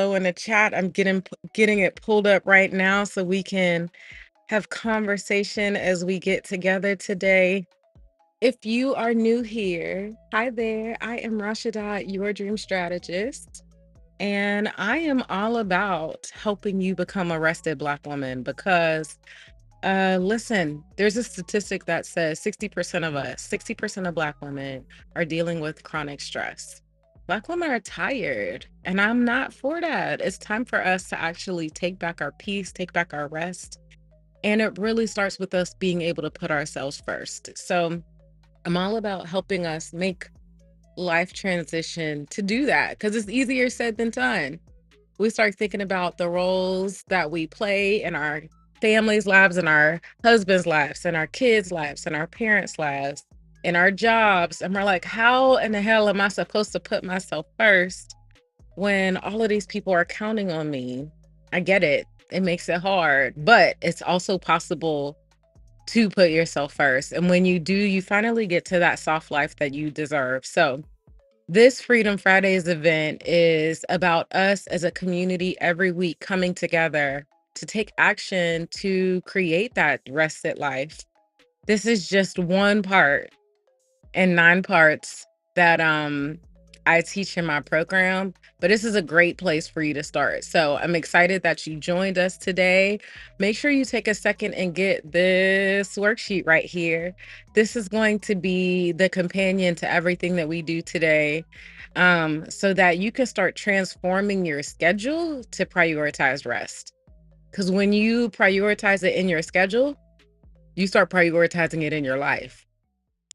below in the chat. I'm getting it pulled up right now so we can have conversation as we get together today. If you are new here, hi there. I am Rashida, your dream strategist, and I am all about helping you become a rested Black woman because listen, there's a statistic that says 60% of us, 60% of Black women are dealing with chronic stress. Black women are tired, and I'm not for that. It's time for us to actually take back our peace, take back our rest. And it really starts with us being able to put ourselves first. So I'm all about helping us make life transition to do that because it's easier said than done. We start thinking about the roles that we play in our families' lives and our husbands' lives and our kids' lives and our parents' lives and our jobs. And we're like, how in the hell am I supposed to put myself first when all of these people are counting on me? I get it. It makes it hard, but it's also possible to put yourself first. And when you do, you finally get to that soft life that you deserve. So, this Freedom Fridays event is about us as a community every week coming together to take action to create that rested life. This is just one part and 9 parts that I teach in my program, but this is a great place for you to start. So I'm excited that you joined us today. Make sure you take a second and get this worksheet right here. This is going to be the companion to everything that we do today, so that you can start transforming your schedule to prioritize rest. Because when you prioritize it in your schedule, you start prioritizing it in your life.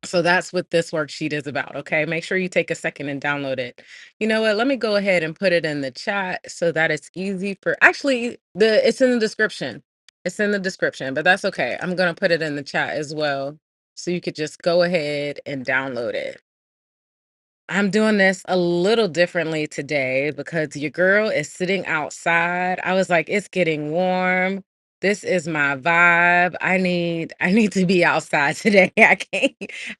So that's what this worksheet is about, okay? Make sure you take a second and download it. You know what? Let me go ahead and put it in the chat so that it's easy for actually it's in the description. It's in the description, but that's okay. I'm going to put it in the chat as well so you could just go ahead and download it. I'm doing this a little differently today because your girl is sitting outside. I was like, it's getting warm. This is my vibe. I need to be outside today. I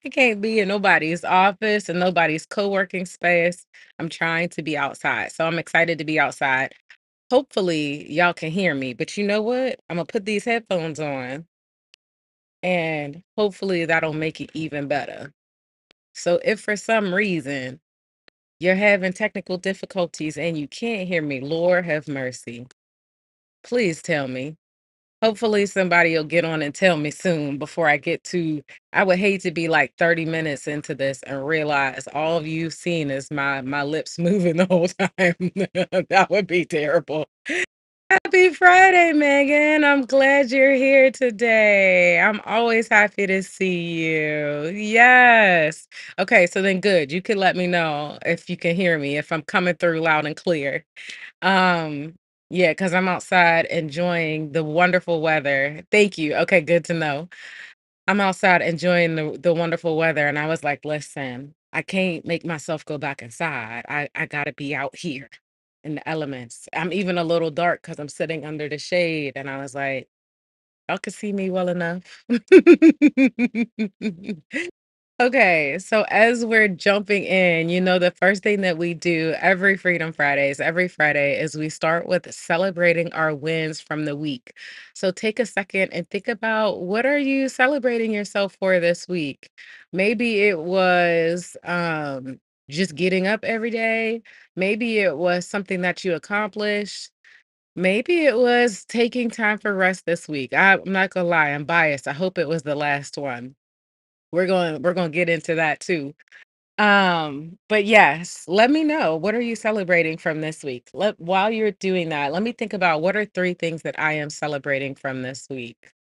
can't be in nobody's office and nobody's co-working space. I'm trying to be outside. So I'm excited to be outside. Hopefully y'all can hear me. But you know what? I'm gonna put these headphones on and hopefully that'll make it even better. So if for some reason you're having technical difficulties and you can't hear me, Lord have mercy. Please tell me. Hopefully somebody will get on and tell me soon before I would hate to be like 30 minutes into this and realize all of you've seen is my lips moving the whole time. That would be terrible. Happy Friday, Megan. I'm glad you're here today. I'm always happy to see you. Yes. Okay, so then good. You can let me know if you can hear me, if I'm coming through loud and clear. Um, yeah, because I'm outside enjoying the wonderful weather. Thank you. Okay, good to know. I'm outside enjoying the wonderful weather, and I was like, listen, I can't make myself go back inside. I gotta be out here in the elements. I'm even a little dark because I'm sitting under the shade, and I was like, y'all can see me well enough. Okay, so as we're jumping in, the first thing that we do every Freedom Fridays, every Friday, is we start with celebrating our wins from the week. So take a second and think about what are you celebrating yourself for this week? Maybe it was just getting up every day. Maybe it was something that you accomplished. Maybe it was taking time for rest this week. I'm not gonna lie, I'm biased. I hope it was the last one. We're going to get into that too. But yes, let me know, what are you celebrating from this week? While you're doing that, let me think about what are 3 things that I am celebrating from this week.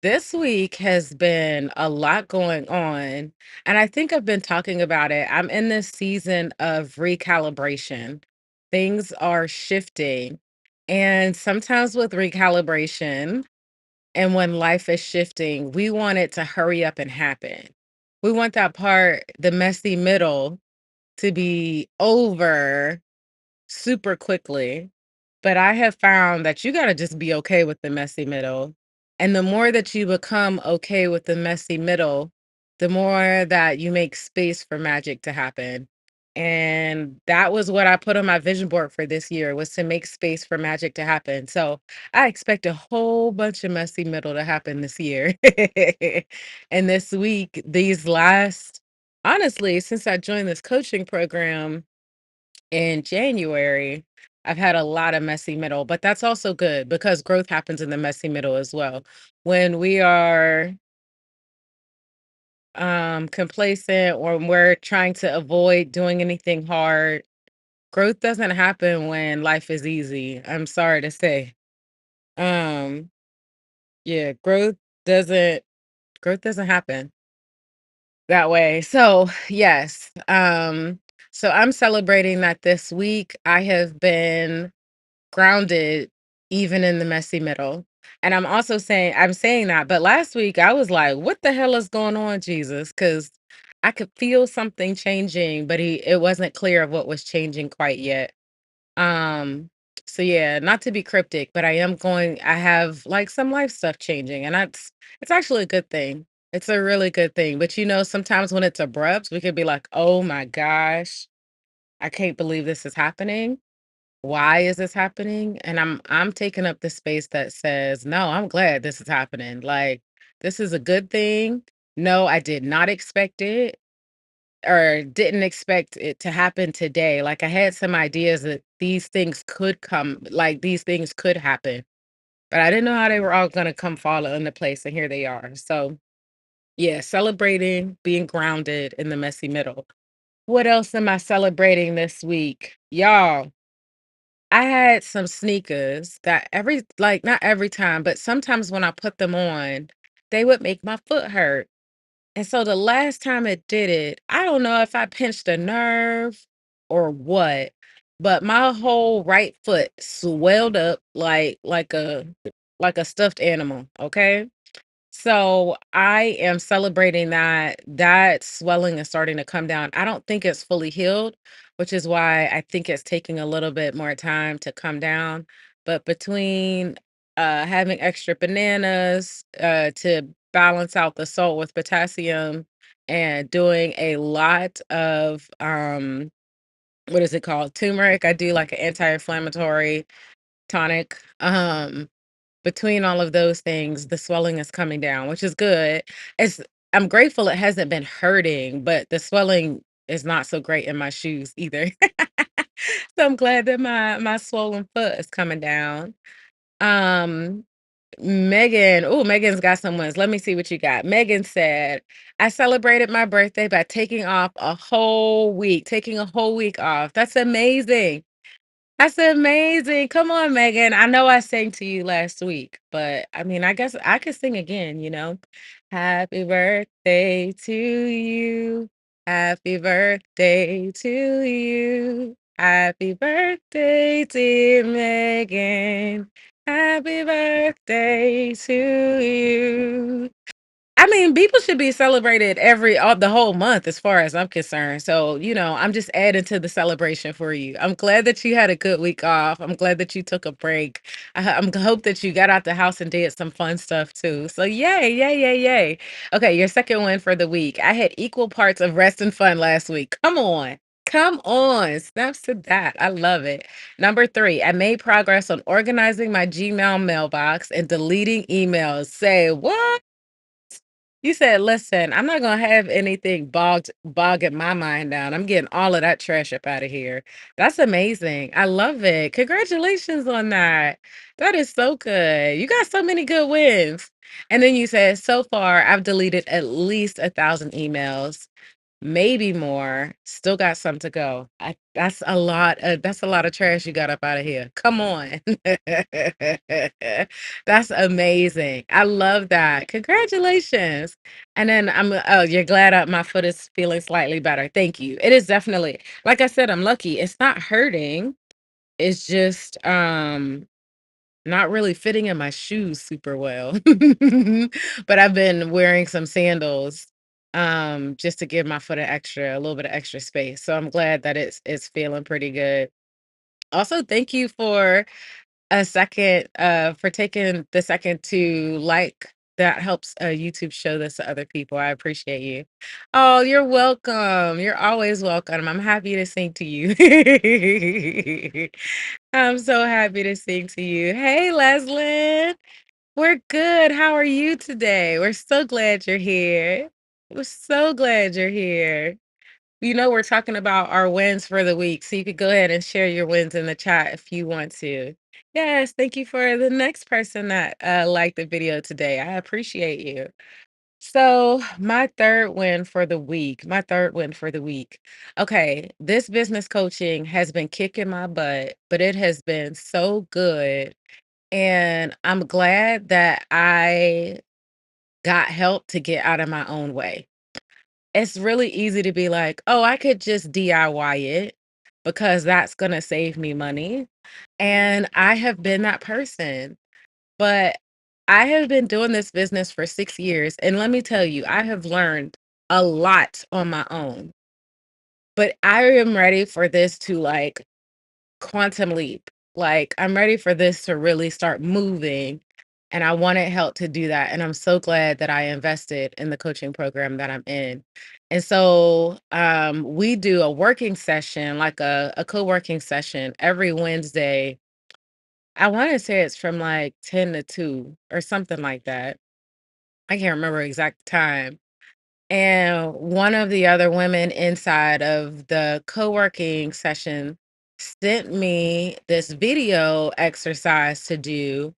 This week has been a lot going on, and I think I've been talking about it. I'm in this season of recalibration. Things are shifting, and sometimes with recalibration, and when life is shifting, we want it to hurry up and happen. We want that part, the messy middle, to be over super quickly. But I have found that you got to just be okay with the messy middle. And the more that you become okay with the messy middle, the more that you make space for magic to happen. And that was what I put on my vision board for this year, was to make space for magic to happen. So I expect a whole bunch of messy middle to happen this year. And this week, these last honestly, since I joined this coaching program in January, I've had a lot of messy middle, but that's also good because growth happens in the messy middle as well. When we are complacent, or when we're trying to avoid doing anything hard, growth doesn't happen when life is easy. I'm sorry to say. Um, yeah, doesn't growth doesn't happen that way. So, yes. So I'm celebrating that this week. I have been grounded even in the messy middle. And I'm saying that, but last week I was like, what the hell is going on, Jesus? Because I could feel something changing, but it wasn't clear of what was changing quite yet. Um, so yeah, not to be cryptic, but I have like some life stuff changing, and it's actually a good thing. It's a really good thing. But sometimes when it's abrupt, we could be like, oh my gosh, I can't believe this is happening. Why is this happening? And I'm taking up the space that says, no, I'm glad this is happening. Like, this is a good thing. No, I did not expect it, or didn't expect it to happen today. Like, I had some ideas that these things could happen, but I didn't know how they were all gonna come fall into place, and here they are. So, yeah, celebrating being grounded in the messy middle. What else am I celebrating this week? Y'all, I had some sneakers that not every time, but sometimes when I put them on, they would make my foot hurt. And so the last time it did it, I don't know if I pinched a nerve or what, but my whole right foot swelled up like a stuffed animal, okay? So I am celebrating that swelling is starting to come down. I don't think it's fully healed, which is why I think it's taking a little bit more time to come down. But between having extra bananas to balance out the salt with potassium, and doing a lot of what is it called? Turmeric. I do like an anti-inflammatory tonic. Between all of those things, the swelling is coming down, which is good. It's I'm grateful it hasn't been hurting, but the swelling is not so great in my shoes either. So I'm glad that my swollen foot is coming down. Um, Megan's got some ones. Let me see what you got. Megan said, I celebrated my birthday by taking a whole week off. That's amazing. That's amazing. Come on, Megan. I know I sang to you last week, but I mean, I guess I could sing again. Happy birthday to you. Happy birthday to you. Happy birthday, dear Megan. Happy birthday to you. I mean, people should be celebrated the whole month as far as I'm concerned. So, I'm just adding to the celebration for you. I'm glad that you had a good week off. I'm glad that you took a break. I'm hope that you got out the house and did some fun stuff too. So, yay, yay, yay, yay. Okay, your second one for the week. I had equal parts of rest and fun last week. Come on. Come on. Snaps to that. I love it. Number three, I made progress on organizing my Gmail mailbox and deleting emails. Say what? You said, "Listen, I'm not gonna have anything bogging my mind down. I'm getting all of that trash up out of here." That's amazing. I love it. Congratulations on that. That is so good. You got so many good wins. And then you said, "So far, I've deleted at least 1,000 emails. Maybe more. Still got some to go." That's a lot of trash you got up out of here. Come on. That's amazing. I love that. Congratulations. And then you're glad my foot is feeling slightly better. Thank you. It is definitely, like I said, I'm lucky. It's not hurting. It's just not really fitting in my shoes super well. But I've been wearing some sandals, just to give my foot a little bit of extra space. So I'm glad that it's feeling pretty good. Also, thank you for taking the second to like that helps YouTube show this to other people. I appreciate you. Oh, you're welcome. You're always welcome. I'm happy to sing to you. I'm so happy to sing to you. Hey, Leslyn. We're good. How are you today? We're so glad you're here. We're so glad you're here. We're talking about our wins for the week, so you could go ahead and share your wins in the chat if you want to. Yes, thank you for the next person that liked the video today. I appreciate you. So, my third win for the week. Okay, this business coaching has been kicking my butt, but it has been so good. And I'm glad that I got help to get out of my own way. It's really easy to be like, "Oh, I could just DIY it because that's gonna save me money." And I have been that person, but I have been doing this business for 6 years, and let me tell you, I have learned a lot on my own, but I am ready for this to, like, quantum leap. Like, I'm ready for this to really start moving, and I wanted help to do that, and I'm so glad that I invested in the coaching program that I'm in. And so, we do a working session, like a co-working session every Wednesday. I wanna say it's from, like, 10 to 2 or something like that. I can't remember exact time. And one of the other women inside of the co-working session sent me this video exercise to do.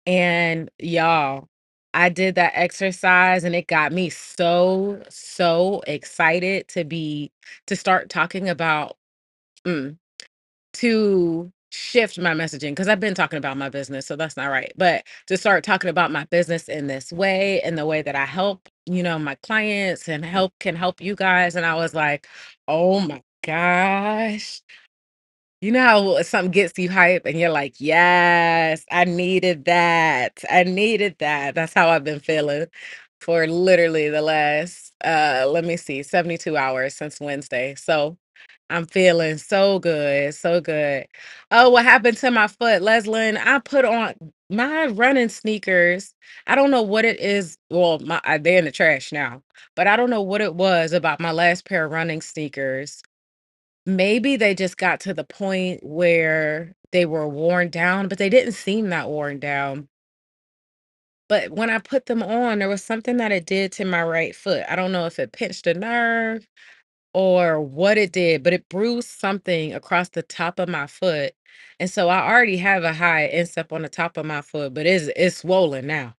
And y'all, I did that exercise and it got me so, so excited to start talking about mm, to shift my messaging because I've been talking about my business, so that's not right. But to start talking about my business in this way, in the way that I help, my clients and help you guys. And I was like, oh my gosh. You know how something gets you hype and you're like, yes, I needed that. I needed that. That's how I've been feeling for literally the last let me see, 72 hours since Wednesday. So I'm feeling so good, so good. Oh, what happened to my foot, Leslyn? I put on my running sneakers. I don't know what it is. Well, they're in the trash now, but I don't know what it was about my last pair of running sneakers. Maybe they just got to the point where they were worn down, but they didn't seem that worn down. But when I put them on, there was something that it did to my right foot. I don't know if it pinched a nerve or what it did, but it bruised something across the top of my foot. And so I already have a high instep on the top of my foot, but it's swollen now.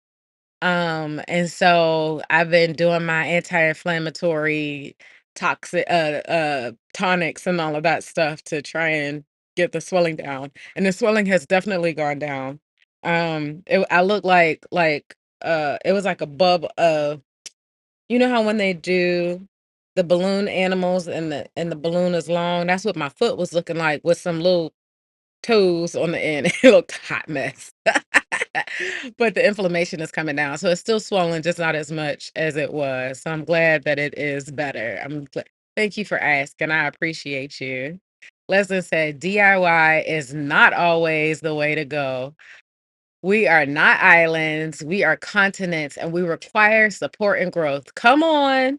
And so I've been doing my anti-inflammatory toxic tonics and all of that stuff to try and get the swelling down. And the swelling has definitely gone down. I look like it was like a bub of you know how when they do the balloon animals and the balloon is long, that's what my foot was looking like with some little toes on the end. It looked a hot mess. But the inflammation is coming down. So it's still swollen, just not as much as it was. So I'm glad that it is better. Thank you for asking. I appreciate you. Leslie said DIY is not always the way to go. We are not islands, we are continents, and we require support and growth. Come on.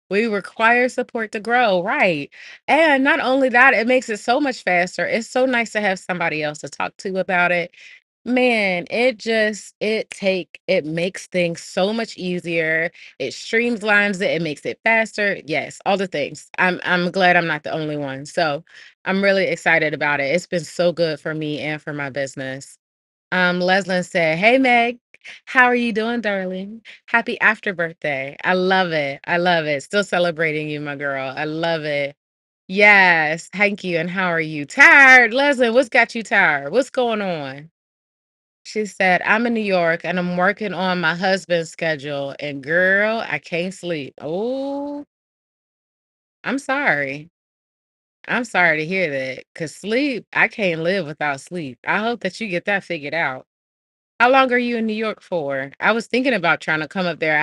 We require support to grow, right. And not only that, it makes it so much faster. It's so nice to have somebody else to talk to about it. Man, it makes things so much easier. It streamlines it, it makes it faster. Yes, all the things. I'm glad I'm not the only one. So I'm really excited about it. It's been so good for me and for my business. Leslin said, "Hey Meg, how are you doing, darling? Happy after birthday. I love it. I love it. Still celebrating you, my girl. I love it. Yes, thank you. And how are you? Tired, Leslin, what's got you tired? What's going on?" She said, "I'm in New York and I'm working on my husband's schedule. And girl, I can't sleep." Oh, I'm sorry. I'm sorry to hear that. Cause sleep, I can't live without sleep. I hope that you get that figured out. How long are you in New York for? I was thinking about trying to come up there.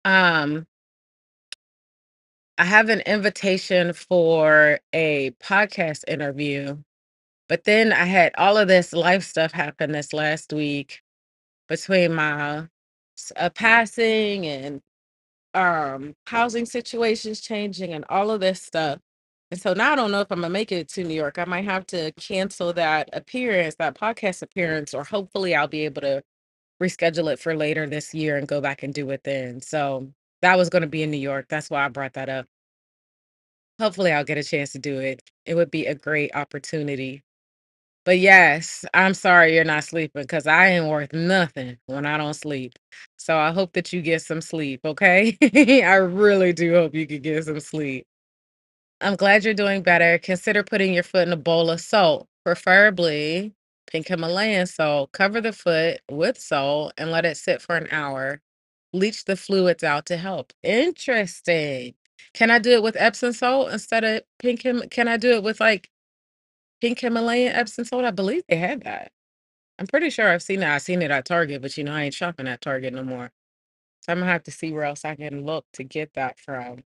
Um I have an invitation for a podcast interview, but then I had all of this life stuff happen this last week between my a passing and housing situations changing and all of this stuff. And so now I don't know if I'm gonna make it to New York. I might have to cancel that appearance, that podcast appearance, or hopefully I'll be able to reschedule it for later this year and go back and do it then. So that was going to be in New York. That's why I brought that up. Hopefully I'll get a chance to do it. It would be a great opportunity. But yes, I'm sorry you're not sleeping because I ain't worth nothing when I don't sleep. So I hope that you get some sleep, okay? I really do hope you can get some sleep. I'm glad you're doing better. Consider putting your foot in a bowl of salt, preferably pink Himalayan salt. Cover the foot with salt and let it sit for an hour. Leach the fluids out to help. Interesting. Can I do it with Epsom salt instead of can I do it with like pink Himalayan Epsom salt? I believe they had that. I'm pretty sure I've seen that. I've seen it at Target, but I ain't shopping at Target no more. So I'm gonna have to see where else I can look to get that from.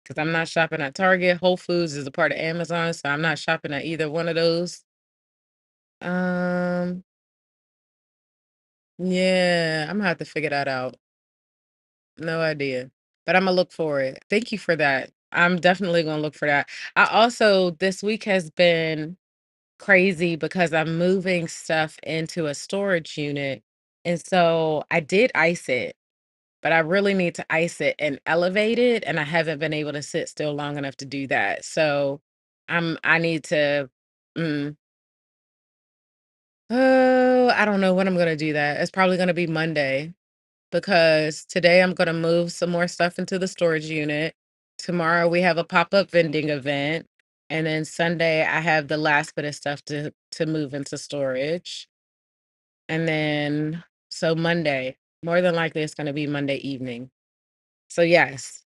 Because I'm not shopping at Target. Whole Foods is a part of Amazon, so I'm not shopping at either one of those. Um, yeah, I'm gonna have to figure that out. No idea. But I'm gonna look for it. Thank you for that. I'm definitely gonna look for that. I also this week has been crazy because I'm moving stuff into a storage unit. And so I did ice it, but I really need to ice it and elevate it, and I haven't been able to sit still long enough to do that. So I need to mm, oh, I don't know when I'm gonna do that. It's probably gonna be Monday because today I'm gonna move some more stuff into the storage unit. Tomorrow we have a pop-up vending event, and then Sunday I have the last bit of stuff to move into storage. And then so Monday, more than likely it's gonna be Monday evening. So yes.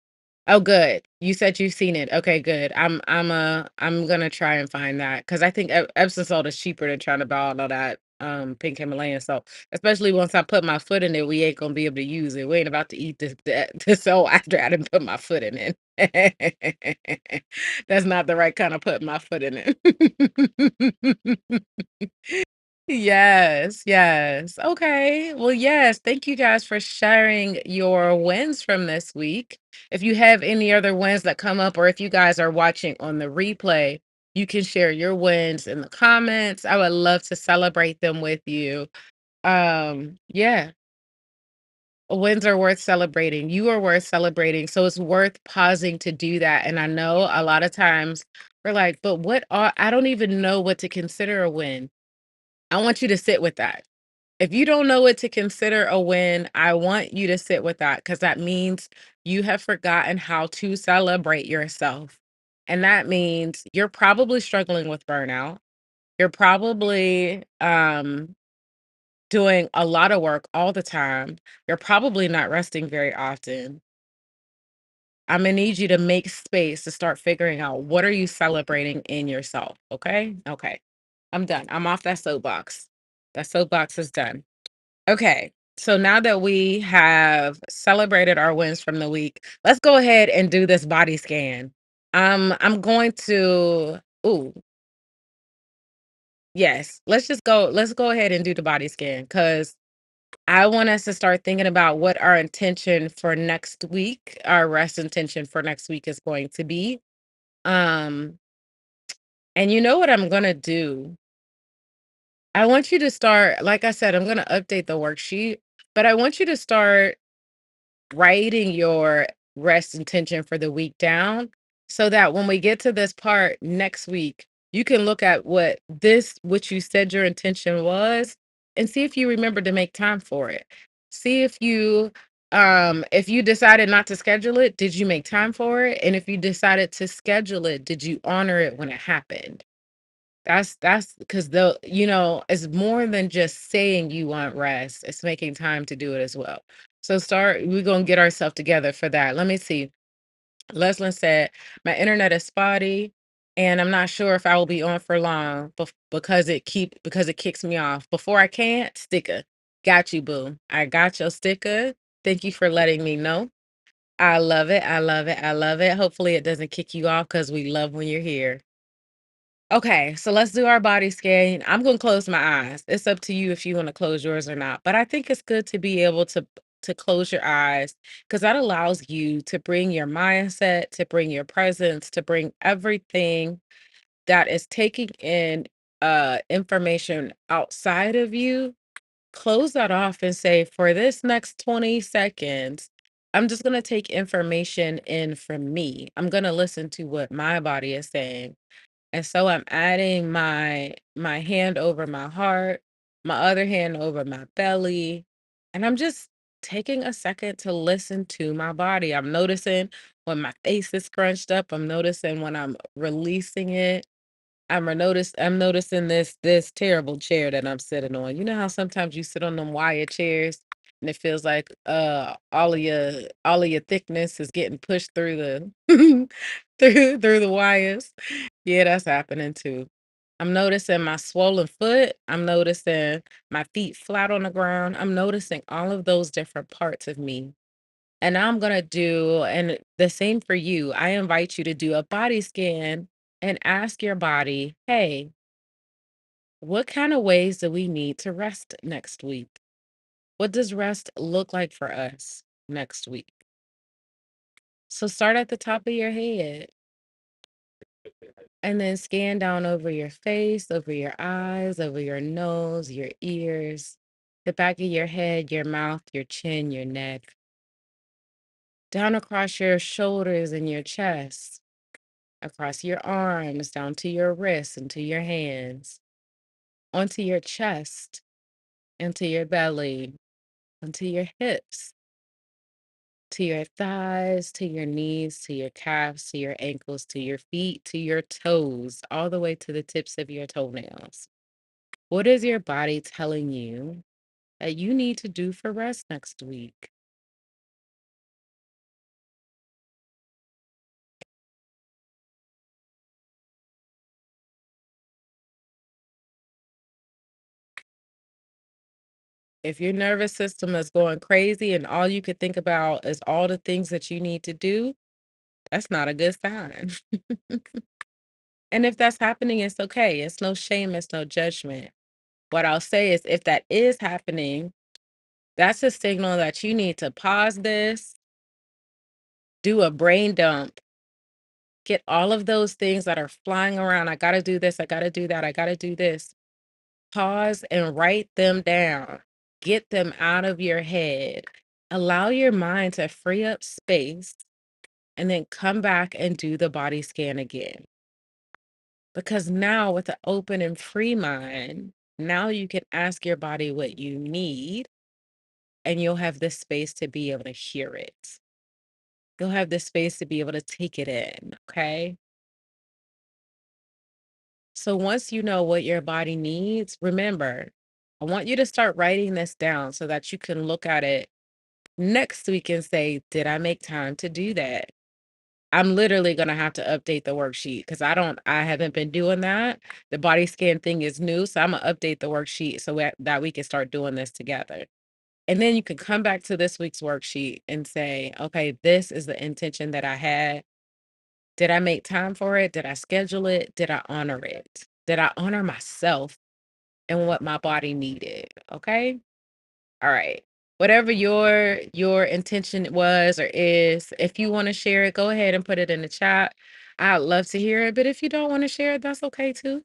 Oh, good. You said you've seen it. Okay, good. I'm gonna try and find that because I think Epsom salt is cheaper than trying to buy all of that pink Himalayan salt. Especially once I put my foot in it, we ain't gonna be able to use it. We ain't about to eat this salt after I didn't put my foot in it. That's not the right kind of put my foot in it. Yes, yes. Okay. Well, yes. Thank you guys for sharing your wins from this week. If you have any other wins that come up, or if you guys are watching on the replay, you can share your wins in the comments. I would love to celebrate them with you. Yeah, wins are worth celebrating. You are worth celebrating. So it's worth pausing to do that. And I know a lot of times we're like, but I don't even know what to consider a win. I want you to sit with that. If you don't know what to consider a win, I want you to sit with that because that means you have forgotten how to celebrate yourself. And that means you're probably struggling with burnout. You're probably doing a lot of work all the time. You're probably not resting very often. I'm gonna need you to make space to start figuring out what are you celebrating in yourself. Okay. Okay. I'm done. I'm off that soapbox. That soapbox is done. Okay. So now that we have celebrated our wins from the week, let's go ahead and do this body scan. I'm going to ooh, yes. Let's go ahead and do the body scan cuz I want us to start thinking about what our intention for next week, our rest intention for next week is going to be. Um and you know what I'm going to do? I want you to start like I said I'm going to update the worksheet, but I want you to start writing your rest intention for the week down so that when we get to this part next week, you can look at what you said your intention was and see if you remember to make time for it. See if you decided not to schedule it, did you make time for it? And if you decided to schedule it, did you honor it when it happened? That's because it's more than just saying you want rest. It's making time to do it as well. So we're gonna get ourselves together for that. Let me see. Leslin said, my internet is spotty and I'm not sure if I will be on for long because it kicks me off. Before I can't, sticker. Got you, boo. I got your sticker. Thank you for letting me know. I love it. I love it. I love it. Hopefully it doesn't kick you off because we love when you're here. Okay, so let's do our body scan. I'm going to close my eyes. It's up to you if you want to close yours or not. But I think it's good to be able to close your eyes because that allows you to bring your mindset, to bring your presence, to bring everything that is taking in information outside of you. Close that off and say, for this next 20 seconds, I'm just going to take information in from me. I'm going to listen to what my body is saying. And so I'm adding my hand over my heart, my other hand over my belly, and I'm just taking a second to listen to my body. I'm noticing when my face is scrunched up, I'm noticing when I'm releasing it. I'm noticing this terrible chair that I'm sitting on. You know how sometimes you sit on them wire chairs and it feels like all of your thickness is getting pushed through the through the wires. Yeah, that's happening too. I'm noticing my swollen foot. I'm noticing my feet flat on the ground. I'm noticing all of those different parts of me. And now I'm going to do, and the same for you. I invite you to do a body scan and ask your body, hey, what kind of ways do we need to rest next week? What does rest look like for us next week? So start at the top of your head and then scan down over your face, over your eyes, over your nose, your ears, the back of your head, your mouth, your chin, your neck, down across your shoulders and your chest, across your arms, down to your wrists and to your hands, onto your chest, into your belly, onto your hips, to your thighs, to your knees, to your calves, to your ankles, to your feet, to your toes, all the way to the tips of your toenails. What is your body telling you that you need to do for rest next week? If your nervous system is going crazy and all you could think about is all the things that you need to do, that's not a good sign. And if that's happening, it's okay. It's no shame, it's no judgment. What I'll say is if that is happening, that's a signal that you need to pause this, do a brain dump, get all of those things that are flying around. I got to do this, I got to do that, I got to do this. Pause and write them down. Get them out of your head. Allow your mind to free up space and then come back and do the body scan again. Because now, with an open and free mind, now you can ask your body what you need and you'll have the space to be able to hear it. You'll have the space to be able to take it in. Okay. So once you know what your body needs, remember, I want you to start writing this down so that you can look at it next week and say, did I make time to do that? I'm literally gonna have to update the worksheet because I haven't been doing that. The body scan thing is new, so I'm gonna update the worksheet so that we can start doing this together. And then you can come back to this week's worksheet and say, okay, this is the intention that I had. Did I make time for it? Did I schedule it? Did I honor it? Did I honor myself and what my body needed? Okay. All right. Whatever your intention was or is, if you want to share it, go ahead and put it in the chat. I'd love to hear it, but if you don't want to share it, that's okay too.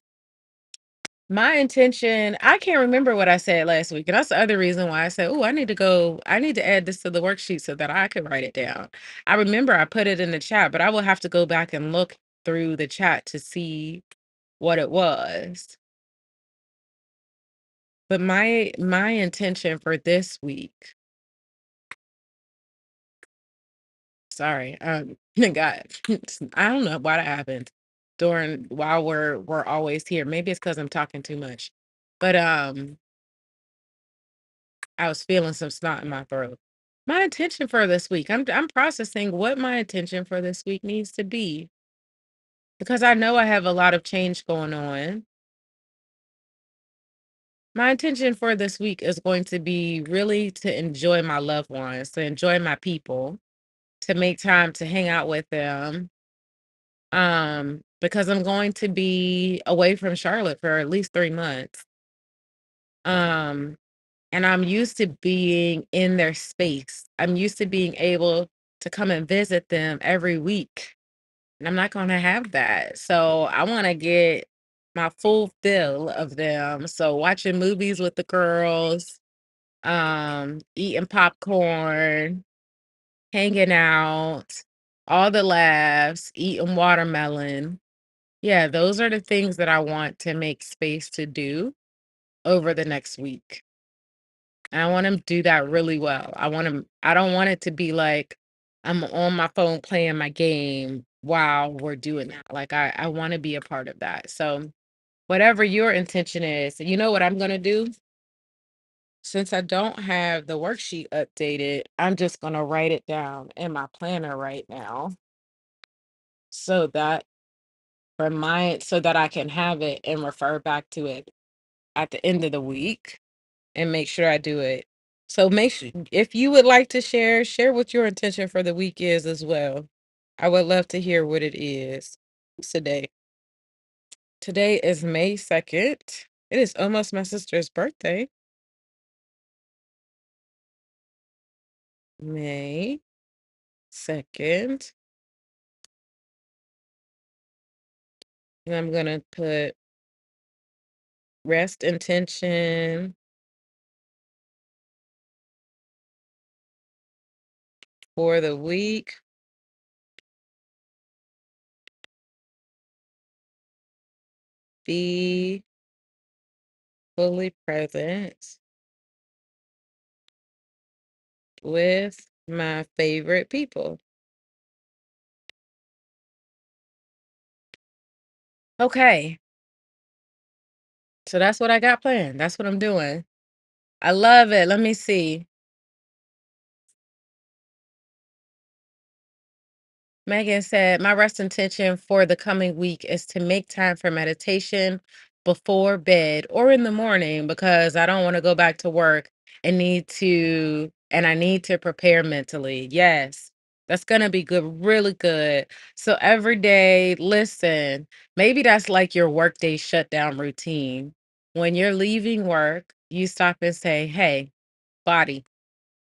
My intention, I can't remember what I said last week, and that's the other reason why I said, "Oh, I need to add this to the worksheet so that I can write it down." I remember I put it in the chat, but I will have to go back and look through the chat to see what it was. But my intention for this week, sorry, God, I don't know why that happened during while we're always here. Maybe it's because I'm talking too much, but I was feeling some snot in my throat. My intention for this week, I'm processing what my intention for this week needs to be because I know I have a lot of change going on. My intention for this week is going to be really to enjoy my loved ones, to enjoy my people, to make time to hang out with them. Because I'm going to be away from Charlotte for at least 3 months. Um, and I'm used to being in their space. I'm used to being able to come and visit them every week, and I'm not gonna have that. So I wanna get my full fill of them. So watching movies with the girls, eating popcorn, hanging out, all the laughs, eating watermelon. Yeah, those are the things that I want to make space to do over the next week. And I want to do that really well. I don't want it to be like I'm on my phone playing my game while we're doing that. Like I want to be a part of that. So whatever your intention is, you know what I'm gonna do? Since I don't have the worksheet updated, I'm just gonna write it down in my planner right now so that so that I can have it and refer back to it at the end of the week and make sure I do it. So make sure if you would like to share, share what your intention for the week is as well. I would love to hear what it is today. Today is May 2nd. It is almost my sister's birthday. May 2nd. And I'm going to put rest intention for the week. Be fully present with my favorite people. Okay. So that's what I got planned. That's what I'm doing. I love it. Let me see. Megan said, my rest intention for the coming week is to make time for meditation before bed or in the morning because I don't want to go back to work and I need to prepare mentally. Yes, that's going to be good, really good. So every day, listen, maybe that's like your workday shutdown routine. When you're leaving work, you stop and say, hey, body,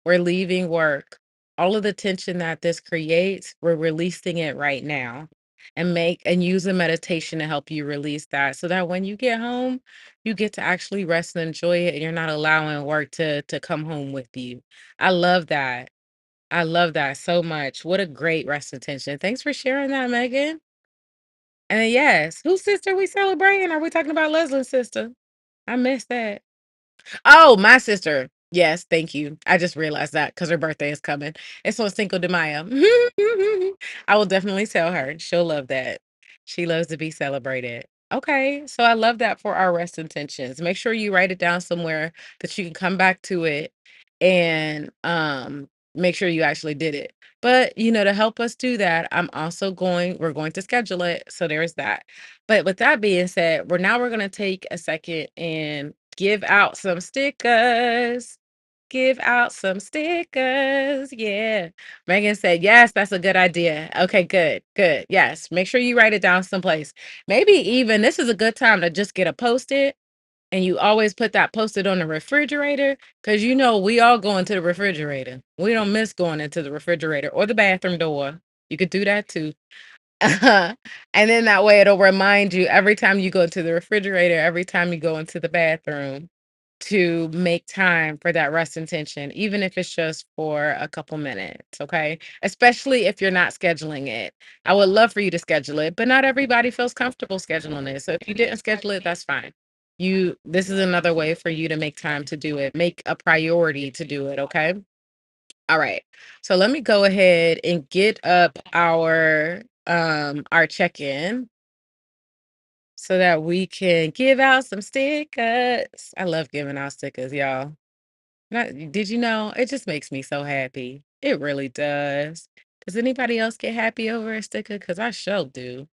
we're leaving work. All of the tension that this creates, we're releasing it right now. And use a meditation to help you release that so that when you get home, you get to actually rest and enjoy it and you're not allowing work to come home with you. I love that. I love that so much. What a great rest intention. Thanks for sharing that, Megan. And then yes, whose sister we celebrating? Are we talking about Leslie's sister? I missed that. Oh, my sister. Yes, thank you. I just realized that because her birthday is coming. It's on Cinco de Mayo. I will definitely tell her. She'll love that. She loves to be celebrated. Okay, so I love that for our rest intentions. Make sure you write it down somewhere that you can come back to it and make sure you actually did it. But, to help us do that, we're going to schedule it. So there's that. But with that being said, we're going to take a second and give out some stickers. Give out some stickers. Yeah. Megan said, yes, that's a good idea. Okay, good, good. Yes. Make sure you write it down someplace. Maybe even this is a good time to just get a post-it and you always put that post-it on the refrigerator because we all go into the refrigerator. We don't miss going into the refrigerator or the bathroom door. You could do that too. And then that way it'll remind you every time you go into the refrigerator, every time you go into the bathroom to make time for that rest intention, even if it's just for a couple minutes, okay? Especially if you're not scheduling it. I would love for you to schedule it, but not everybody feels comfortable scheduling it. So if you didn't schedule it, that's fine. This is another way for you to make time to do it. Make a priority to do it, okay? All right. So let me go ahead and get up our check-in so that we can give out some stickers. I love giving out stickers, y'all. Did you know? It just makes me so happy. It really does. Does anybody else get happy over a sticker? Because I sure do.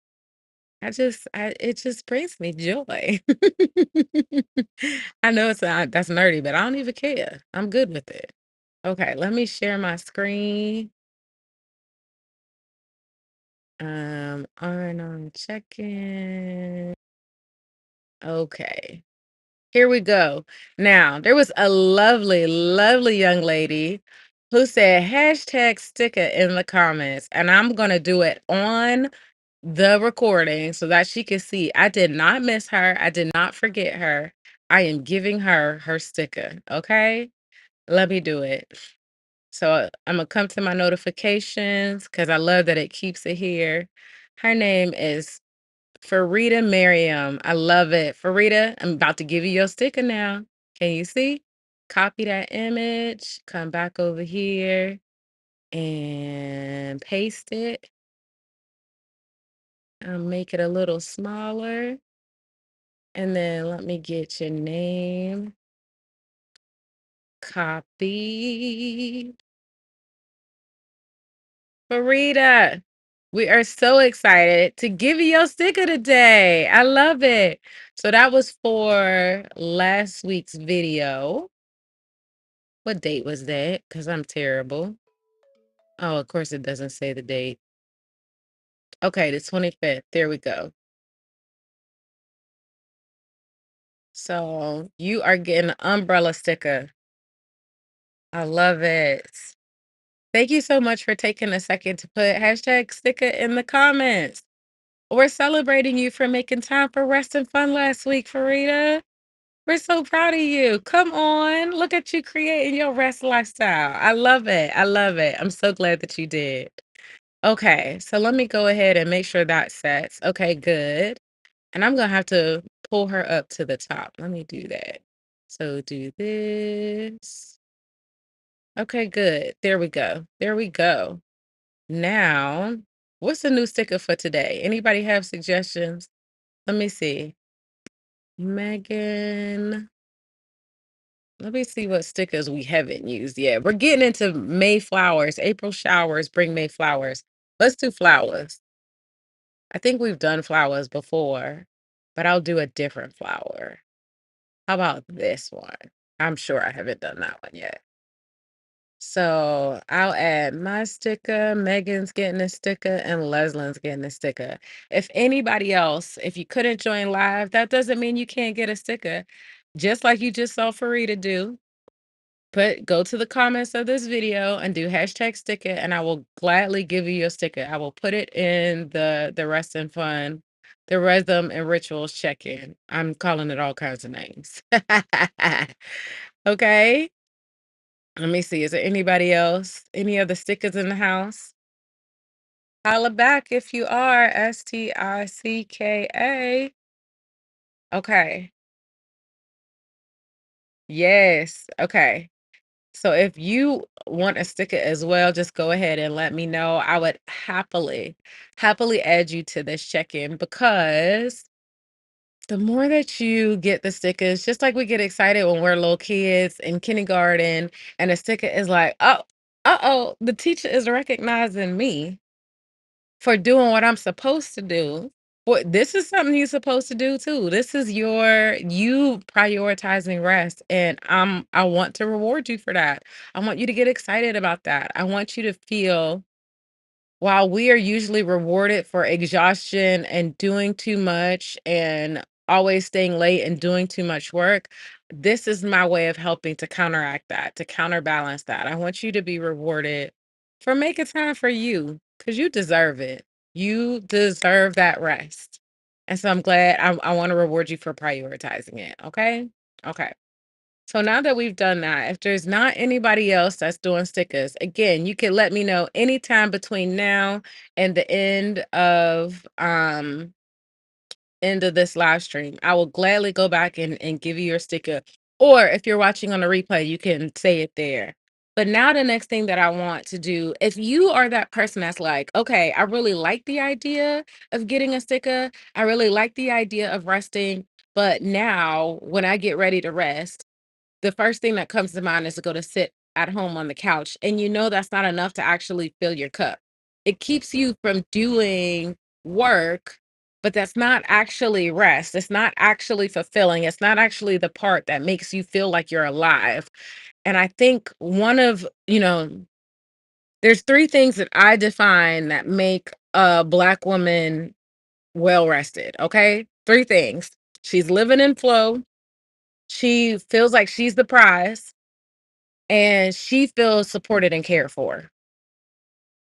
It just brings me joy. I know that's nerdy, but I don't even care. I'm good with it. Okay, let me share my screen. On check-in. Okay. Here we go. Now, there was a lovely, lovely young lady who said hashtag sticker in the comments, and I'm going to do it on the recording so that she can see. I did not miss her. I did not forget her. I am giving her her sticker. Okay. Let me do it. So I'm going to come to my notifications because I love that it keeps it here. Her name is Farida Miriam. I love it. Farida, I'm about to give you your sticker now. Can you see? Copy that image, come back over here and paste it. Make it a little smaller. And then let me get your name. Copy. Farida, we are so excited to give you your sticker today. I love it. So that was for last week's video. What date was that? Because I'm terrible. Oh, of course it doesn't say the date. Okay, the 25th. There we go. So you are getting an umbrella sticker. I love it. Thank you so much for taking a second to put hashtag sticker in the comments. We're celebrating you for making time for rest and fun last week, Farida. We're so proud of you. Come on. Look at you creating your rest lifestyle. I love it. I love it. I'm so glad that you did. Okay, so let me go ahead and make sure that sets. Okay, good. And I'm gonna have to pull her up to the top. Let me do that. So do this. Okay, good. There we go. There we go. Now, what's the new sticker for today? Anybody have suggestions? Let me see. Megan. Let me see what stickers we haven't used yet. We're getting into May flowers. April showers bring May flowers. Let's do flowers. I think we've done flowers before, but I'll do a different flower. How about this one? I'm sure I haven't done that one yet. So I'll add my sticker, Megan's getting a sticker, and Leslie's getting a sticker. If anybody else, if you couldn't join live, that doesn't mean you can't get a sticker. Just like you just saw Farida do, go to the comments of this video and do hashtag sticker, and I will gladly give you your sticker. I will put it in the rest and fun, the rhythm and rituals check-in. I'm calling it all kinds of names. Okay. Let me see. Is there anybody else? Any other stickers in the house? Holla back if you are. STICKA. Okay. Yes. Okay. So if you want a sticker as well, just go ahead and let me know. I would happily add you to this check-in because the more that you get the stickers, just like we get excited when we're little kids in kindergarten and a sticker is like, oh, uh-oh, the teacher is recognizing me for doing what I'm supposed to do. What this is something you're supposed to do too. This is you prioritizing rest. And I want to reward you for that. I want you to get excited about that. I want you to feel while we are usually rewarded for exhaustion and doing too much and always staying late and doing too much work, this is my way of helping to counteract that, to counterbalance that. I want you to be rewarded for making time for you because you deserve it. You deserve that rest. And so I'm glad I want to reward you for prioritizing it. Okay. Okay. So now that we've done that, if there's not anybody else that's doing stickers, again, you can let me know anytime between now and the end of this live stream. I will gladly go back and give you your sticker. Or if you're watching on a replay, you can say it there. But now the next thing that I want to do, if you are that person that's like, okay, I really like the idea of getting a sticker. I really like the idea of resting. But now when I get ready to rest, the first thing that comes to mind is to go to sit at home on the couch. And you know that's not enough to actually fill your cup. It keeps you from doing work, but that's not actually rest. It's not actually fulfilling. It's not actually the part that makes you feel like you're alive. And I think there's three things that I define that make a Black woman well rested. Okay. Three things. She's living in flow. She feels like she's the prize, and she feels supported and cared for.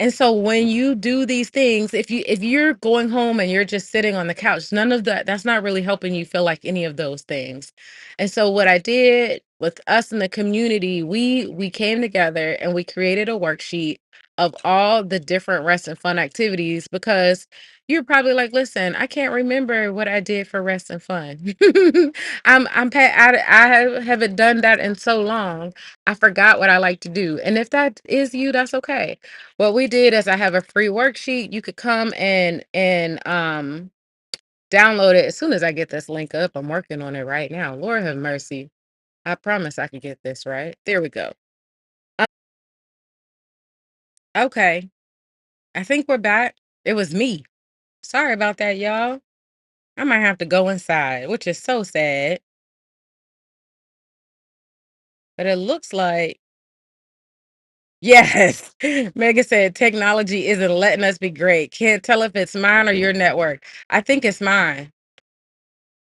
And so when you do these things, if you're going home and you're just sitting on the couch, none of that's not really helping you feel like any of those things. And so what I did with us in the community, we came together and we created a worksheet of all the different rest and fun activities because you're probably like, listen, I can't remember what I did for rest and fun. I haven't done that in so long. I forgot what I like to do. And if that is you, that's okay. What we did is I have a free worksheet. You could come and download it as soon as I get this link up. I'm working on it right now. Lord have mercy. I promise I could get this right. There we go. Okay. I think we're back. It was me. Sorry about that, y'all. I might have to go inside, which is so sad. But it looks like yes. Megan said technology isn't letting us be great. Can't tell if it's mine or your network. I think it's mine.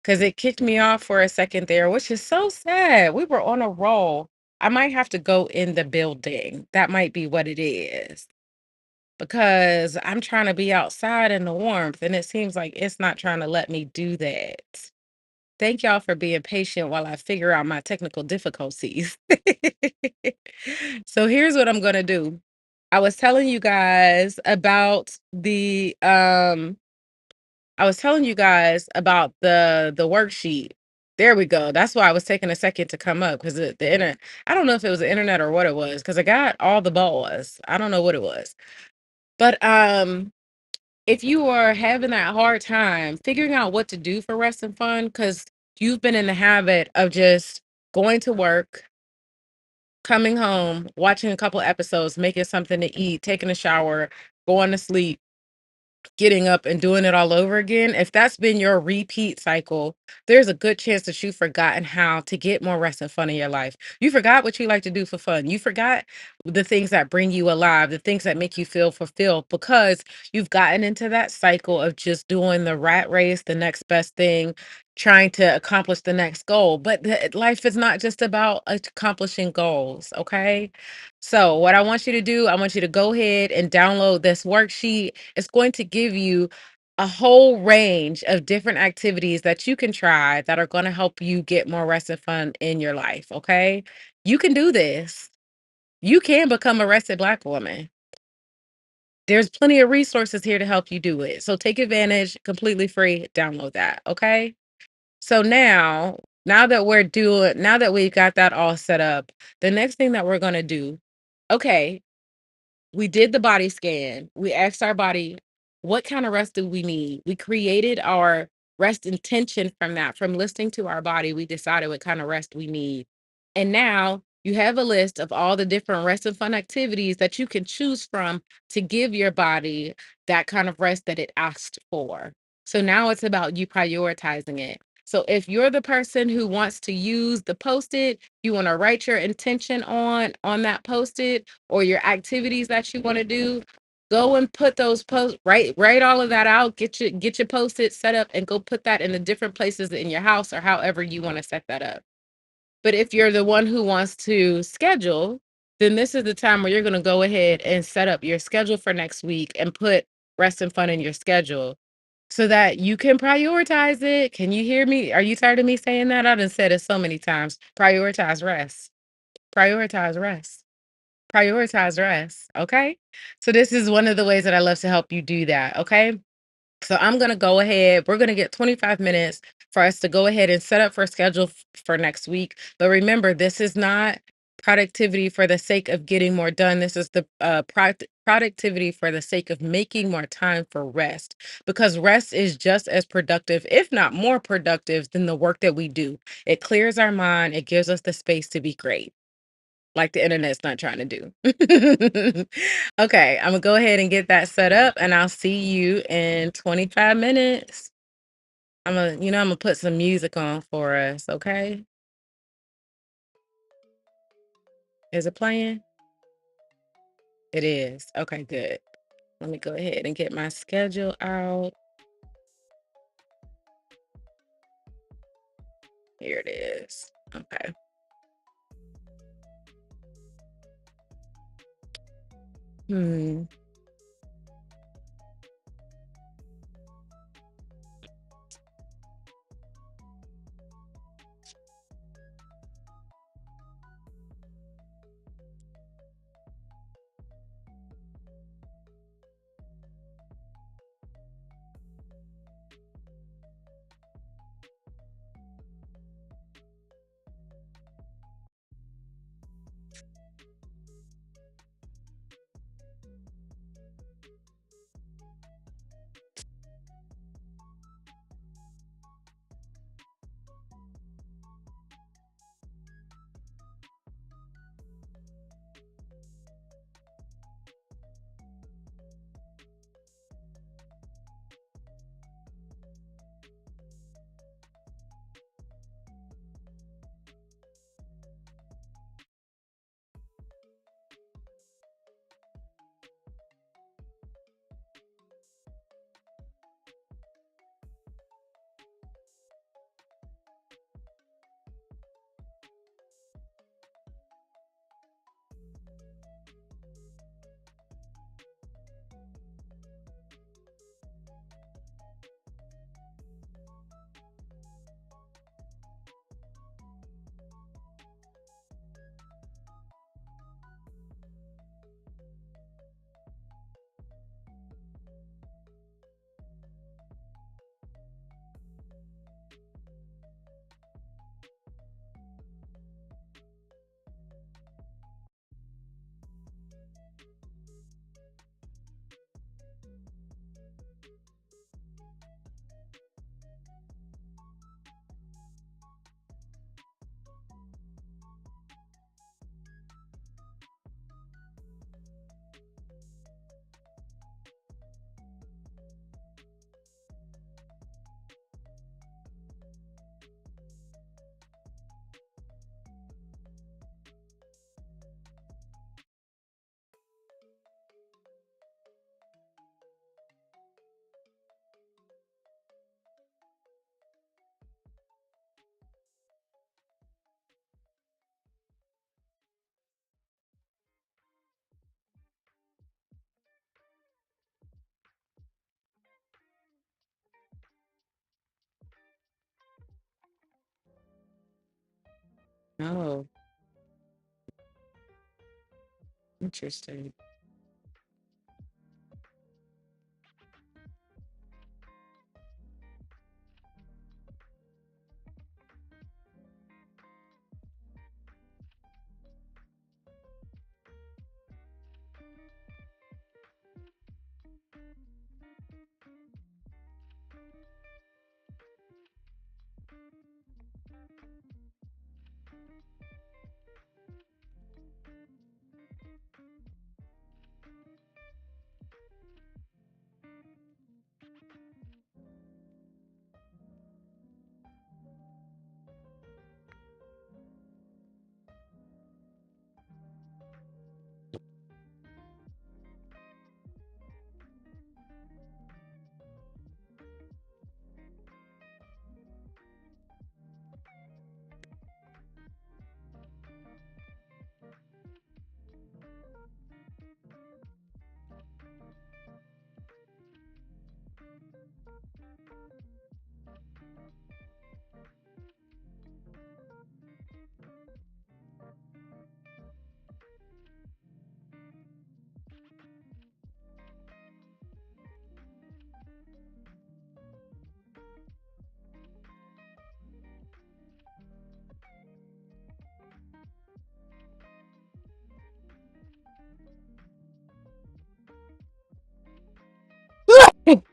Cause it kicked me off for a second there, which is so sad. We were on a roll. I might have to go in the building. That might be what it is. Because I'm trying to be outside in the warmth, and it seems like it's not trying to let me do that. Thank y'all for being patient while I figure out my technical difficulties. So here's what I'm gonna do. I was telling you guys about the worksheet. There we go. That's why I was taking a second to come up because the internet. I don't know if it was the internet or what it was because I got all the balls. I don't know what it was, but if you are having that hard time figuring out what to do for rest and fun because you've been in the habit of just going to work, coming home, watching a couple episodes, making something to eat, taking a shower, going to sleep, getting up and doing it all over again, if that's been your repeat cycle, there's a good chance that you've forgotten how to get more rest and fun in your life. You forgot what you like to do for fun. You forgot the things that bring you alive, the things that make you feel fulfilled because you've gotten into that cycle of just doing the rat race, the next best thing, trying to accomplish the next goal. But life is not just about accomplishing goals, okay? So, what I want you to do, I want you to go ahead and download this worksheet. It's going to give you a whole range of different activities that you can try that are going to help you get more rest and fun in your life. Okay. You can do this. You can become a rested Black woman. There's plenty of resources here to help you do it. So take advantage, completely free. Download that. Okay. So now that we've got that all set up, the next thing that we're going to do, okay, we did the body scan. We asked our body, what kind of rest do we need? We created our rest intention from that. From listening to our body, we decided what kind of rest we need. And now you have a list of all the different rest and fun activities that you can choose from to give your body that kind of rest that it asked for. So now it's about you prioritizing it. So if you're the person who wants to use the post-it, you want to write your intention on that post-it or your activities that you want to do, go and put those post write all of that out, get your post-it set up and go put that in the different places in your house or however you want to set that up. But if you're the one who wants to schedule, then this is the time where you're going to go ahead and set up your schedule for next week and put rest and fun in your schedule so that you can prioritize it. Can you hear me? Are you tired of me saying that? I done said it so many times. Prioritize rest. Prioritize rest. Prioritize rest. Okay. So this is one of the ways that I love to help you do that. Okay. So I'm going to go ahead. We're going to get 25 minutes for us to go ahead and set up for a schedule for next week. But remember, this is not productivity for the sake of getting more done. This is the productivity for the sake of making more time for rest because rest is just as productive, if not more productive, than the work that we do. It clears our mind, it gives us the space to be great like the internet's not trying to do. Okay, I'm gonna go ahead and get that set up and I'll see you in 25 minutes. I'm gonna put some music on for us, okay? Is it playing? It is. Okay, good. Let me go ahead and get my schedule out. Here it is. Okay. Hmm. Oh, interesting.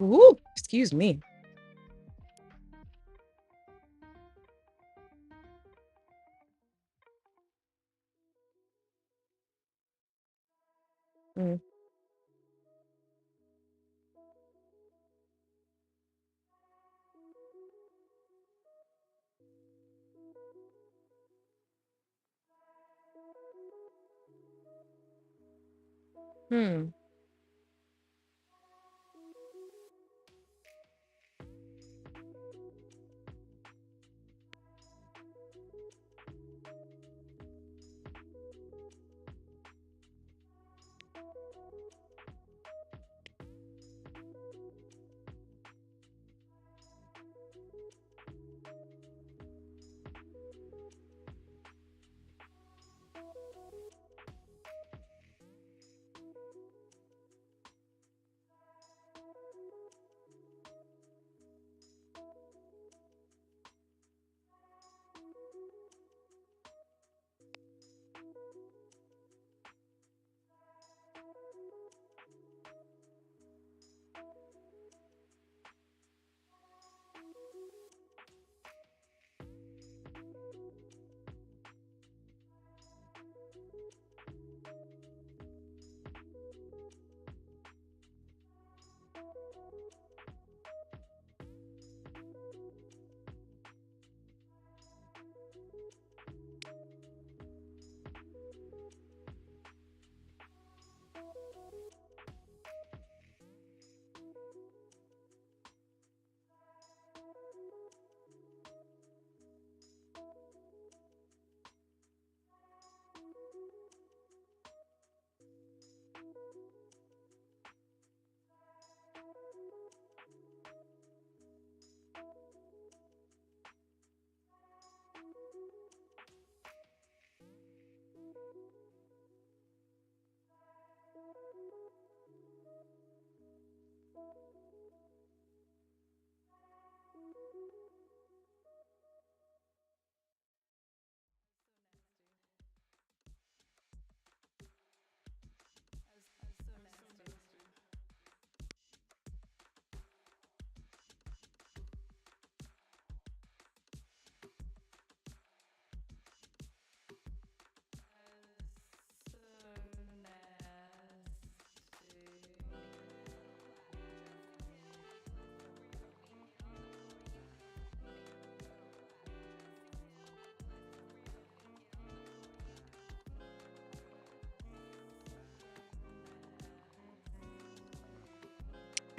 Ooh, excuse me. Mm. Hmm.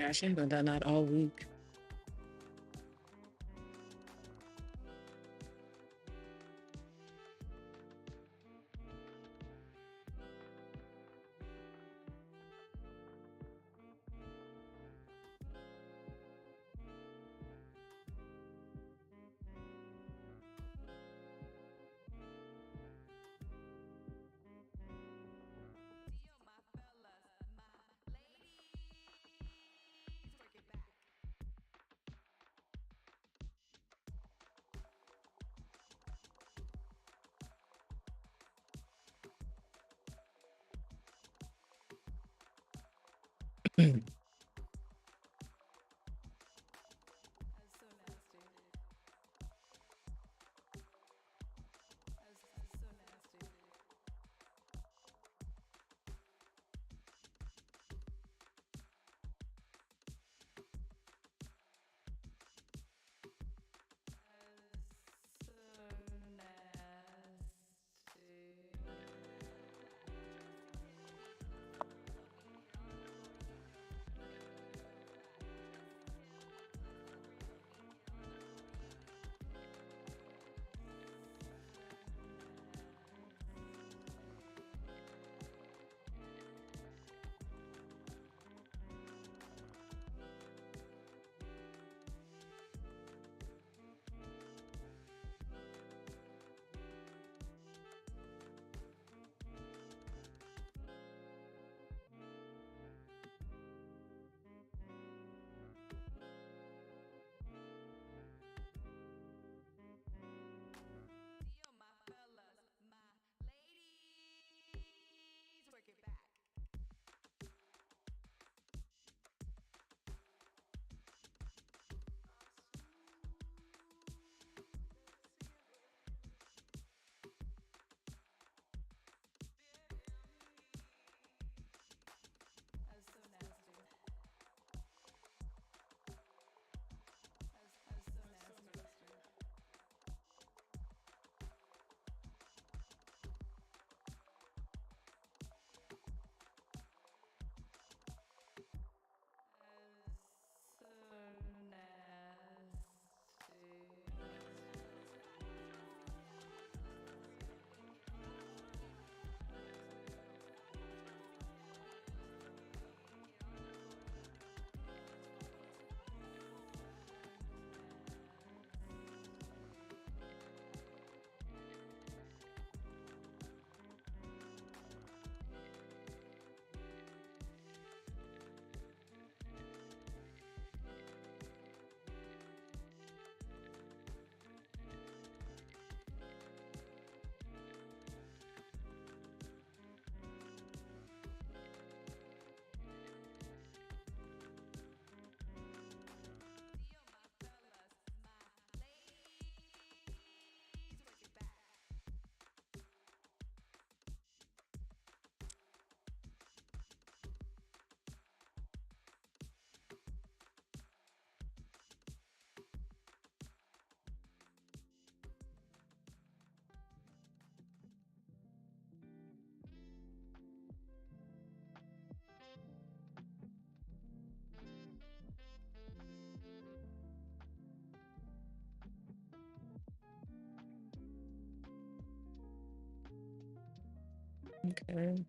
Gosh, I haven't done that all week. Okay.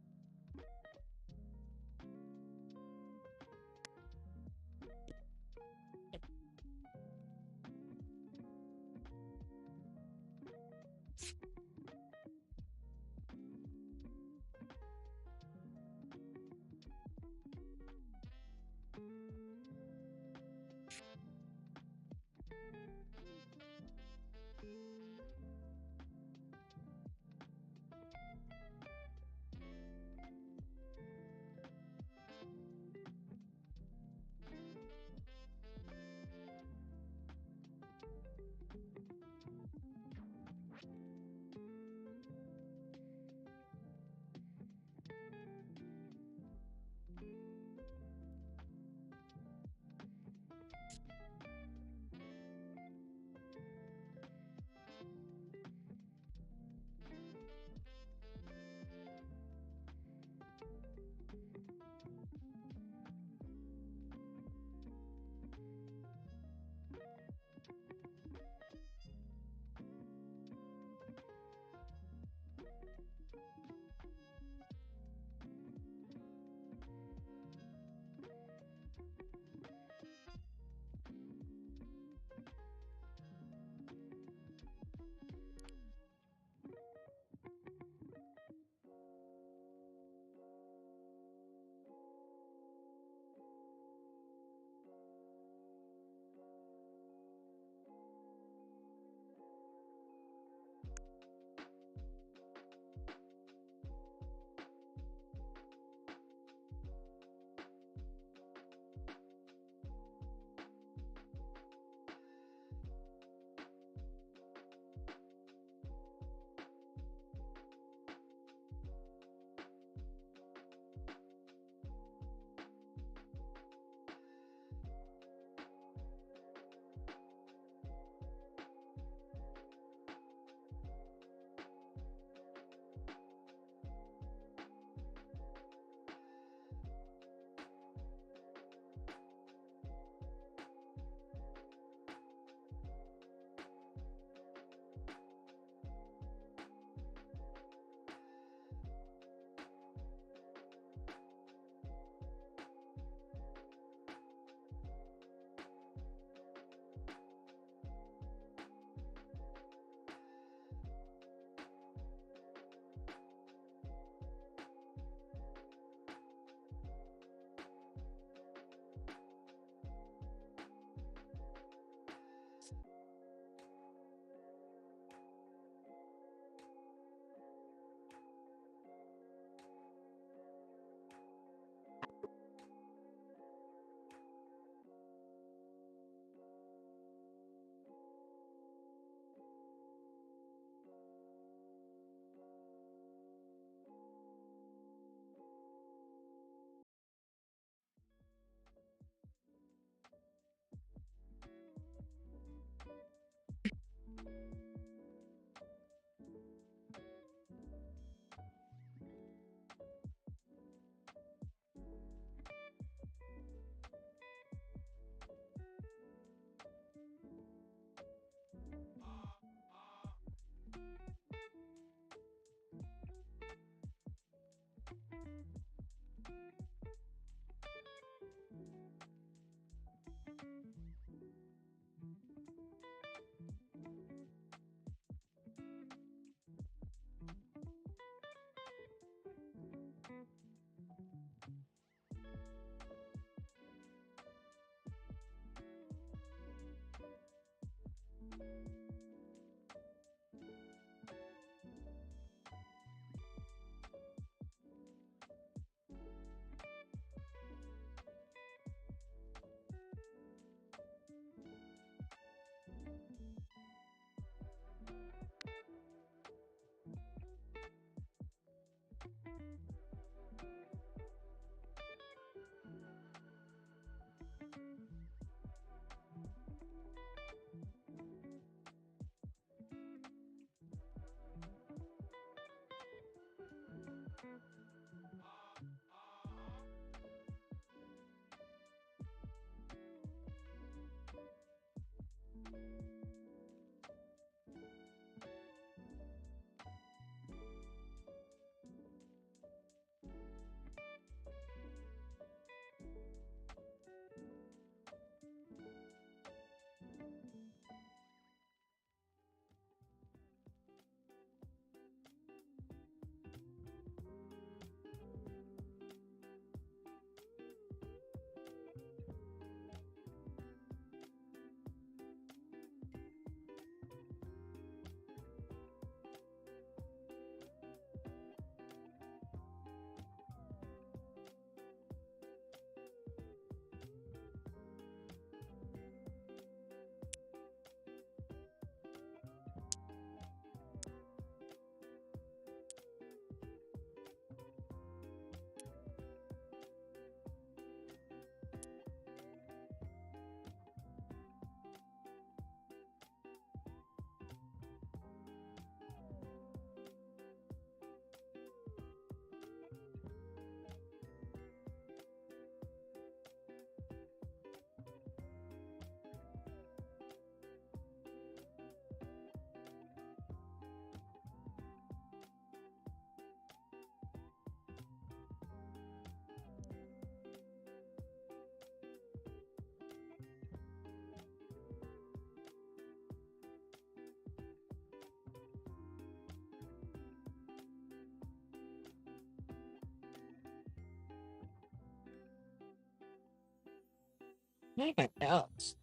Man else.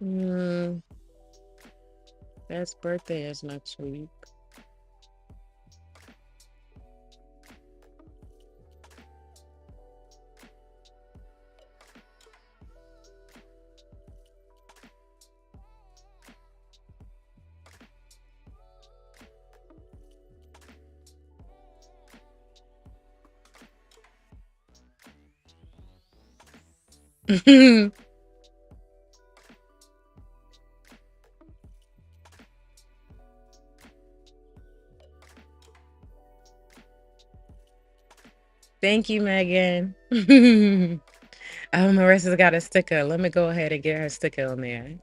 Mm, Dad's birthday is next week. Thank you, Megan. Marissa's got a sticker. Let me go ahead and get her sticker on there.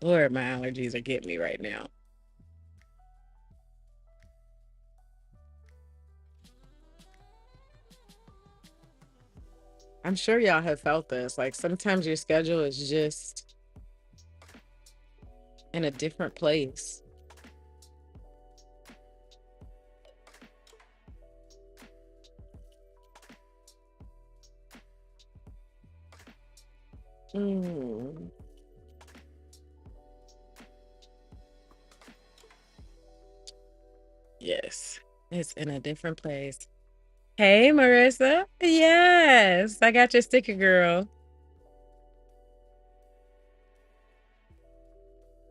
Lord, my allergies are getting me right now. I'm sure y'all have felt this. Like sometimes your schedule is just in a different place. Mm, yes, it's in a different place. Hey, Marissa. Yes, I got your sticker, girl.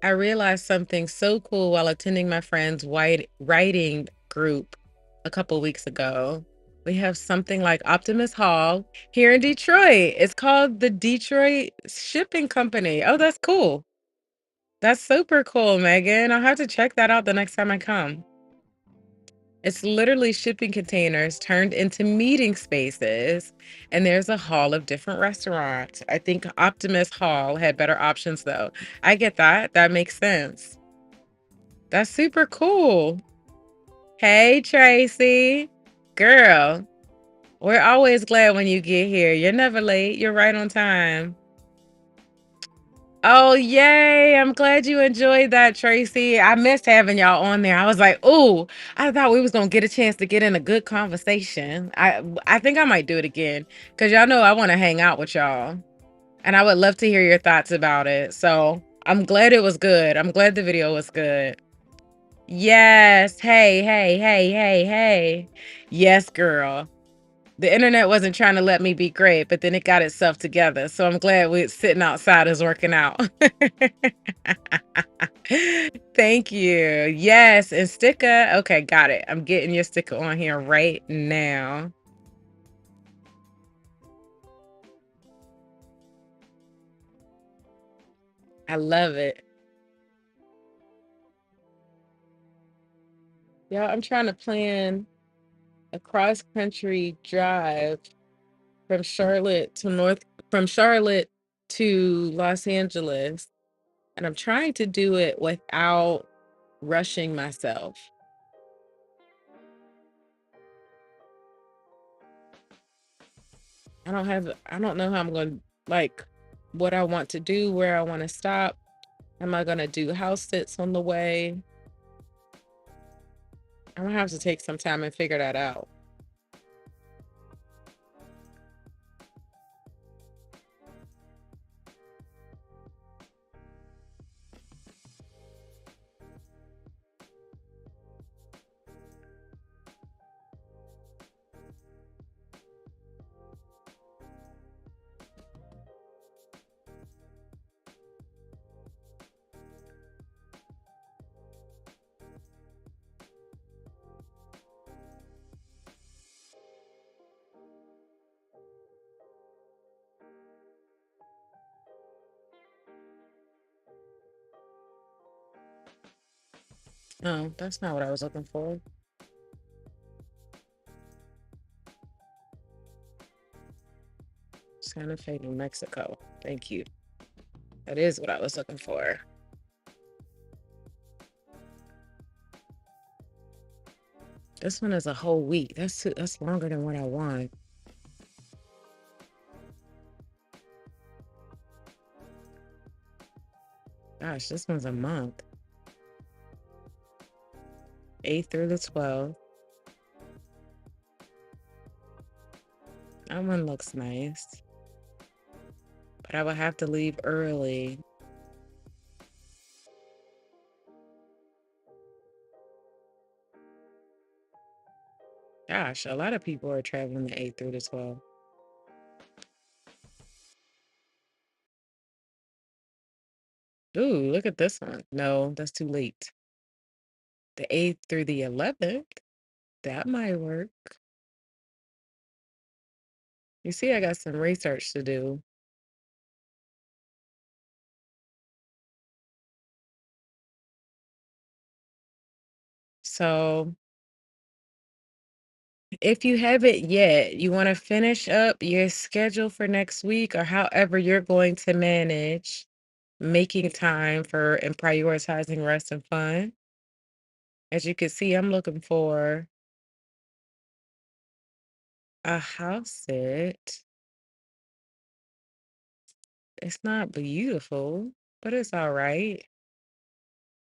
I realized something so cool while attending my friend's writing group a couple weeks ago. We have something like Optimus Hall here in Detroit. It's called the Detroit Shipping Company. Oh, that's cool. That's super cool, Megan. I'll have to check that out the next time I come. It's literally shipping containers turned into meeting spaces, and there's a hall of different restaurants. I think Optimus Hall had better options, though. I get that. That makes sense. That's super cool. Hey, Tracy. Girl, we're always glad when you get here. You're never late. You're right on time. Oh, yay. I'm glad you enjoyed that, Tracy. I missed having y'all on there. I was like, "Ooh, I thought we was gonna get a chance to get in a good conversation." I think I might do it again because y'all know I want to hang out with y'all. And I would love to hear your thoughts about it. So I'm glad it was good. I'm glad the video was good. Yes. Hey, hey, hey, hey, hey. Yes, girl. The internet wasn't trying to let me be great, but then it got itself together. So I'm glad we sitting outside is working out. Thank you. Yes, and sticker. Okay, got it. I'm getting your sticker on here right now. I love it. Yeah, I'm trying to plan a cross country drive from Charlotte to Los Angeles. And I'm trying to do it without rushing myself. I don't know how I'm going to like what I want to do, where I want to stop. Am I going to do house sits on the way? I'm going to have to take some time and figure that out. No, that's not what I was looking for. Santa Fe, New Mexico. Thank you. That is what I was looking for. This one is a whole week. That's longer than what I want. Gosh, this one's a month. 8th through the 12th. That one looks nice. But I would have to leave early. Gosh, a lot of people are traveling the 8th through the 12th. Ooh, look at this one. No, that's too late. The 8th through the 11th. That might work. You see, I got some research to do. So if you haven't yet, you want to finish up your schedule for next week or however you're going to manage making time for and prioritizing rest and fun. As you can see, I'm looking for a house sit. It's not beautiful, but it's all right.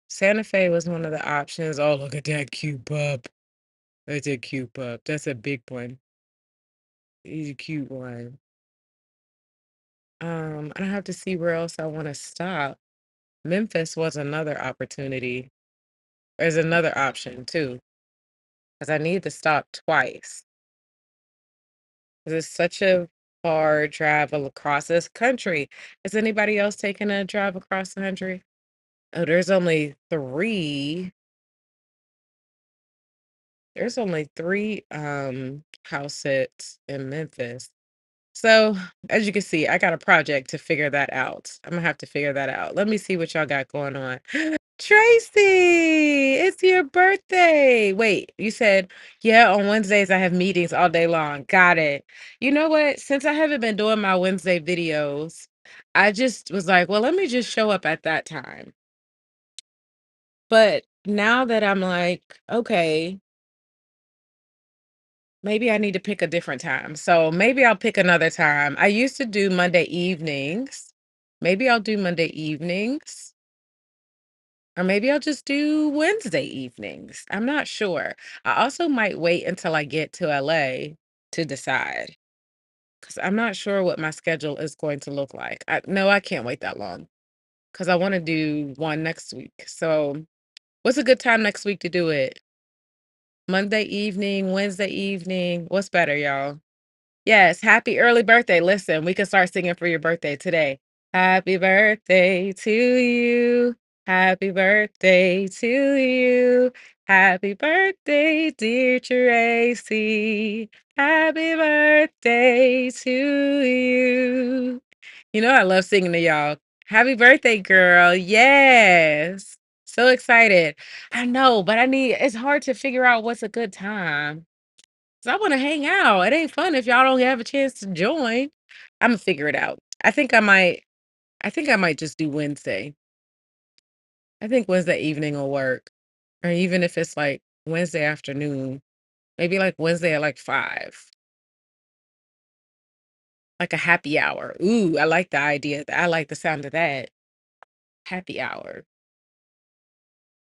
Santa Fe was one of the options. Oh, look at that cute pup. That's a cute pup. That's a big one. He's a cute one. I have to see where else I want to stop. Memphis was another opportunity. There's another option too, because I need to stop twice. 'Cause it's such a far drive across this country. Is anybody else taking a drive across the country? Oh, there's only three house sits in Memphis. So, as you can see, I got a project to figure that out. I'm gonna have to figure that out. Let me see what y'all got going on. Tracy, it's your birthday. Wait, you said, yeah, on Wednesdays I have meetings all day long. Got it. You know what? Since I haven't been doing my Wednesday videos, I just was like, well, let me just show up at that time. But now that I'm like, okay, maybe I need to pick a different time. So maybe I'll pick another time. I used to do Monday evenings. Maybe I'll do Monday evenings, or maybe I'll just do Wednesday evenings. I'm not sure. I also might wait until I get to LA to decide because I'm not sure what my schedule is going to look like. No, I can't wait that long because I want to do one next week. So, what's a good time next week to do it? Monday evening, Wednesday evening. What's better, y'all? Yes, happy early birthday. Listen, we can start singing for your birthday today. Happy birthday to you. Happy birthday to you. Happy birthday, dear Tracy. Happy birthday to you. You know, I love singing to y'all. Happy birthday, girl. Yes. So excited. I know, but it's hard to figure out what's a good time. 'Cause I wanna hang out. It ain't fun if y'all don't have a chance to join. Imma figure it out. I think I might just do Wednesday. I think Wednesday evening will work, or even if it's, like, Wednesday afternoon, maybe, like, Wednesday at, like, 5, like a happy hour. Ooh, I like the idea. I like the sound of that. Happy hour.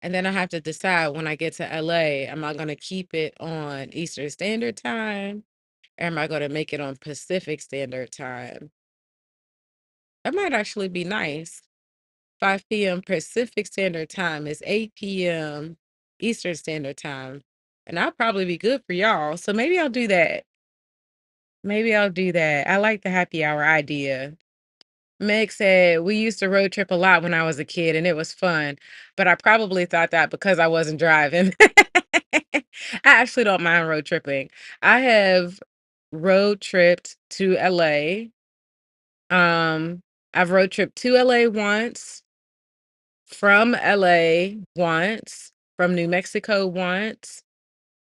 And then I have to decide when I get to LA, am I gonna keep it on Eastern Standard Time, or am I gonna make it on Pacific Standard Time? That might actually be nice. 5 p.m. Pacific Standard Time is 8 p.m. Eastern Standard Time. And I'll probably be good for y'all. So maybe I'll do that. Maybe I'll do that. I like the happy hour idea. Meg said we used to road trip a lot when I was a kid and it was fun, but I probably thought that because I wasn't driving. I actually don't mind road tripping. I have road tripped to LA. I've road tripped to LA once, from LA once. from New Mexico once.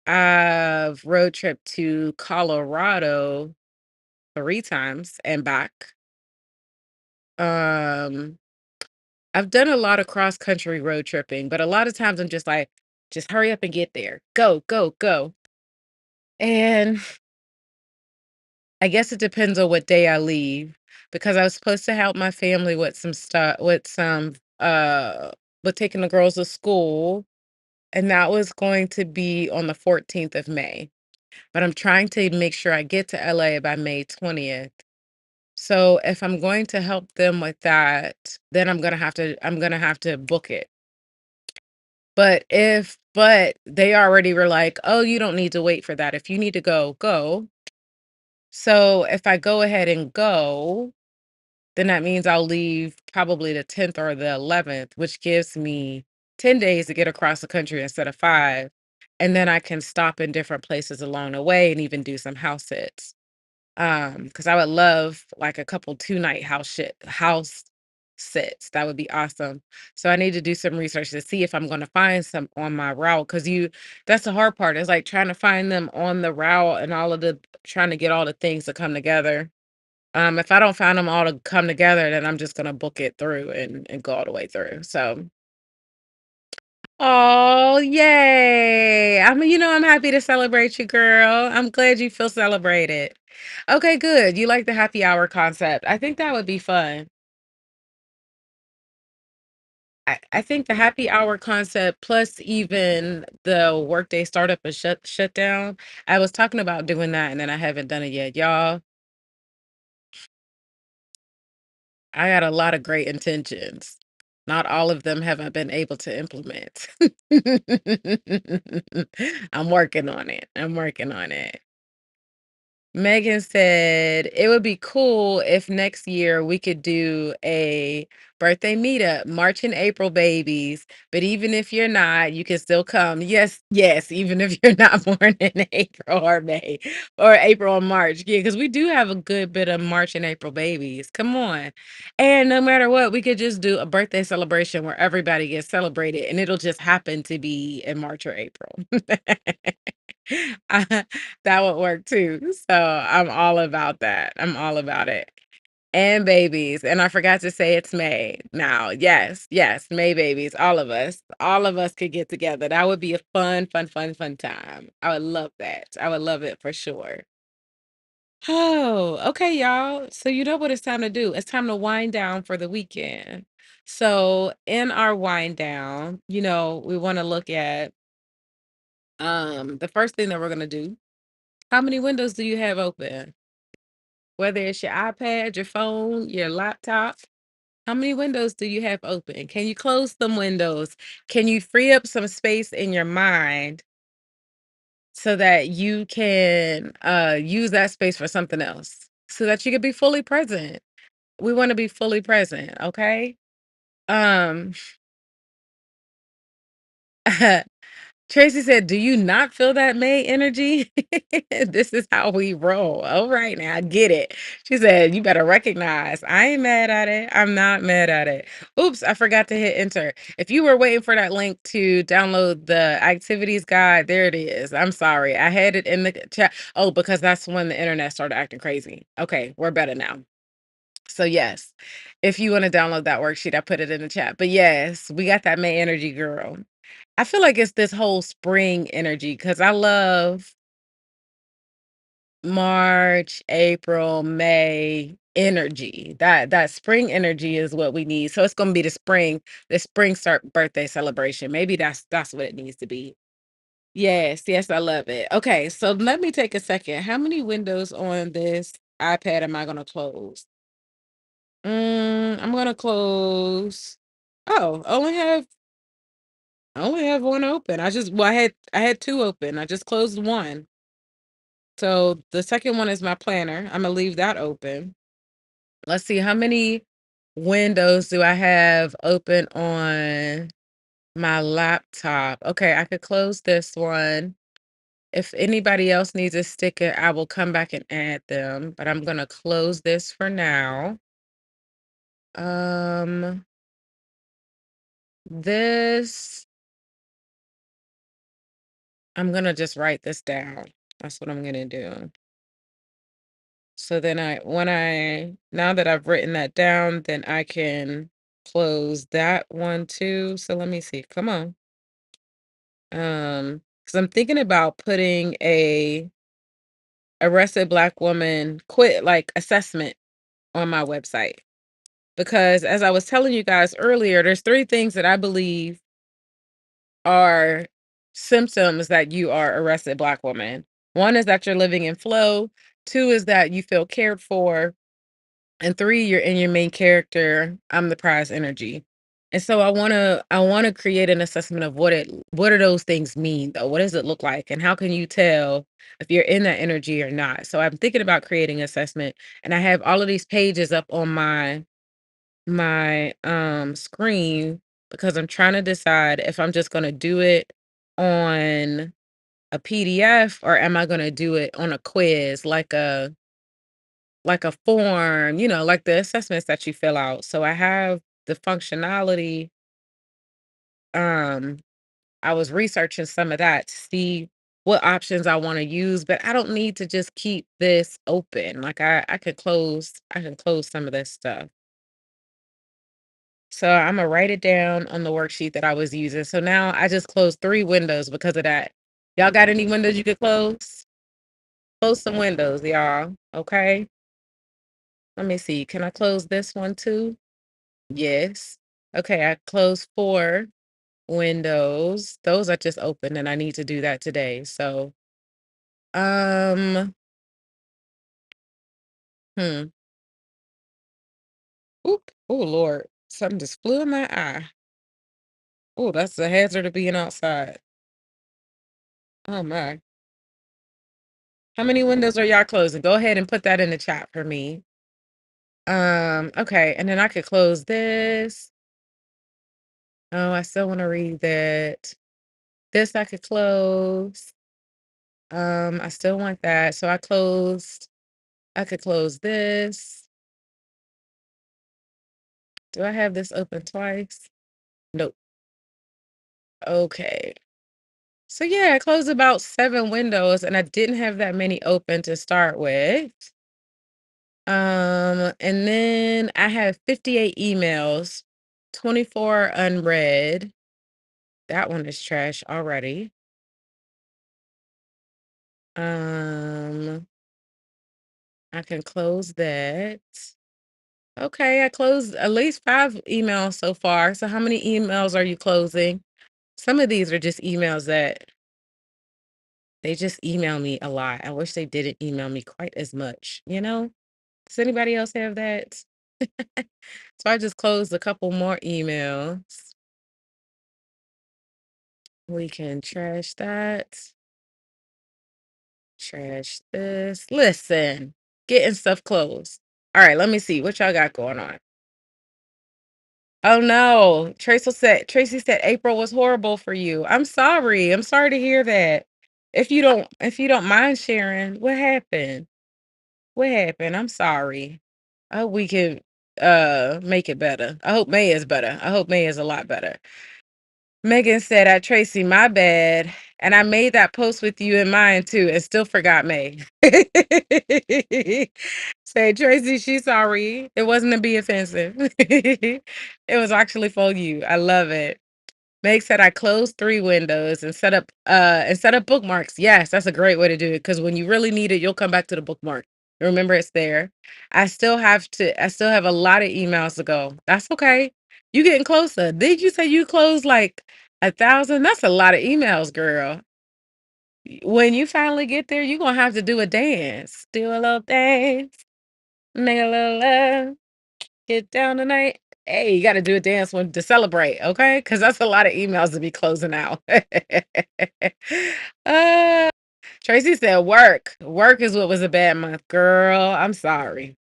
I've road trip to Colorado 3 times and back. Um, I've done a lot of cross country road tripping, but a lot of times I'm just like, "Just hurry up and get there. Go, go, go." And I guess it depends on what day I leave because I was supposed to help my family with some stuff with taking the girls to school, and that was going to be on the 14th of May. But I'm trying to make sure I get to LA by May 20th. So if I'm going to help them with that, then I'm gonna have to book it. But they already were like, "Oh, you don't need to wait for that. If you need to go, go." So if I go ahead and go, then that means I'll leave probably the 10th or the 11th, which gives me 10 days to get across the country instead of 5. And then I can stop in different places along the way and even do some house sits. Because I would love like a couple 2-night house sits. That would be awesome. So I need to do some research to see if I'm gonna find some on my route. Cause that's the hard part. Is like trying to find them on the route and all of the trying to get all the things to come together. If I don't find them all to come together, then I'm just gonna book it through and go all the way through. So, oh, yay! I'm happy to celebrate you, girl. I'm glad you feel celebrated. Okay, good. You like the happy hour concept. I think that would be fun. I think the happy hour concept plus even the workday startup and shutdown. I was talking about doing that and then I haven't done it yet. Y'all, I got a lot of great intentions. Not all of them have I been able to implement. I'm working on it. I'm working on it. Megan said it would be cool if next year we could do a birthday meetup, March and April babies. But even if you're not, you can still come. Yes, yes, even if you're not born in April or May or April or March. Yeah, because we do have a good bit of March and April babies. Come on. And no matter what, we could just do a birthday celebration where everybody gets celebrated and it'll just happen to be in March or April. I that would work too. So I'm all about that. I'm all about it. And babies. And I forgot to say it's May. Now, yes, yes, May babies. All of us. All of us could get together. That would be a fun, fun, fun, fun time. I would love that. I would love it for sure. Oh, okay, y'all. So you know what it's time to do. It's time to wind down for the weekend. So in our wind down, we want to look at the first thing that we're gonna do. How many windows do you have open? Whether it's your iPad, your phone, your laptop, how many windows do you have open? Can you close some windows? Can you free up some space in your mind so that you can use that space for something else? So that you can be fully present. We want to be fully present, okay? Um Tracy said, "Do you not feel that May energy?" This is how we roll. All right, now I get it. She said, "You better recognize. I ain't mad at it. I'm not mad at it." Oops, I forgot to hit enter. If you were waiting for that link to download the activities guide, there it is. I'm sorry. I had it in the chat. Oh, because that's when the internet started acting crazy. Okay, we're better now. So yes, if you want to download that worksheet, I put it in the chat. But yes, we got that May energy, girl. I feel like it's this whole spring energy because I love March, April, May energy. That spring energy is what we need. So it's gonna be the spring start birthday celebration. Maybe that's what it needs to be. Yes, yes, I love it. Okay, so let me take a second. How many windows on this iPad am I gonna close? I'm gonna close. Oh, I only have one open. I had two open. I just closed one. So the second one is my planner. I'm gonna leave that open. Let's see how many windows do I have open on my laptop. Okay, I could close this one. If anybody else needs a sticker, I will come back and add them, but I'm gonna close this for now. Um, this I'm gonna just write this down. That's what I'm gonna do. So then now that I've written that down, then I can close that one too. So let me see. Come on. Because I'm thinking about putting a arrested black woman quit like assessment on my website. Because as I was telling you guys earlier, there's three things that I believe are symptoms that you are arrested black woman. One is that you're living in flow. Two is that you feel cared for. And three, you're in your main character, I'm the prize energy. And so I wanna create an assessment of what do those things mean though? What does it look like? And how can you tell if you're in that energy or not? So I'm thinking about creating assessment, and I have all of these pages up on my screen because I'm trying to decide if I'm just gonna do it on a PDF or am I gonna do it on a quiz, like a form, like the assessments that you fill out. So I have the functionality. Um, I was researching some of that to see what options I want to use, but I don't need to just keep this open. Like I can close some of this stuff. So I'm gonna write it down on the worksheet that I was using. So now I just closed three windows because of that. Y'all got any windows you could close? Close some windows, y'all. Okay. Let me see. Can I close this one too? Yes. Okay, I closed 4 windows. Those are just open and I need to do that today. So, um, hmm. Oop. Oh Lord. Something just flew in my eye. Oh, that's the hazard of being outside. Oh my. How many windows are y'all closing? Go ahead and put that in the chat for me. Okay, and then I could close this. Oh, I still want to read that. This I could close. I still want that. So I could close this. Do I have this open twice? Nope. Okay. So yeah, I closed about 7 windows and I didn't have that many open to start with. And then I have 58 emails, 24 unread. That one is trash already. Um, I can close that. Okay, I closed at least 5 emails so far. So how many emails are you closing? Some of these are just emails that they just email me a lot. I wish they didn't email me quite as much, you know? Does anybody else have that? So I just closed a couple more emails. We can trash that. Trash this. Listen, getting stuff closed. All right, let me see what y'all got going on. Oh no, Tracy said April was horrible for you. I'm sorry. I'm sorry to hear that. If you don't mind sharing, what happened? What happened? I'm sorry. I hope we can make it better. I hope May is better. I hope May is a lot better. Megan said at Tracy, my bad. And I made that post with you in mind too and still forgot May. Say Tracy, she's sorry. It wasn't to be offensive. It was actually for you. I love it. Meg said I closed 3 windows and set up bookmarks. Yes, that's a great way to do it because when you really need it, you'll come back to the bookmark. Remember it's there. I still have a lot of emails to go. That's okay. You getting closer. Did you say you closed like 1,000? That's a lot of emails, girl. When you finally get there, you're gonna have to do a dance. Do a little dance. Make a little love. Get down tonight. Hey, you gotta do a dance one to celebrate, okay? Because that's a lot of emails to be closing out. uh, Tracy said work. Work is what was a bad month. Girl, I'm sorry.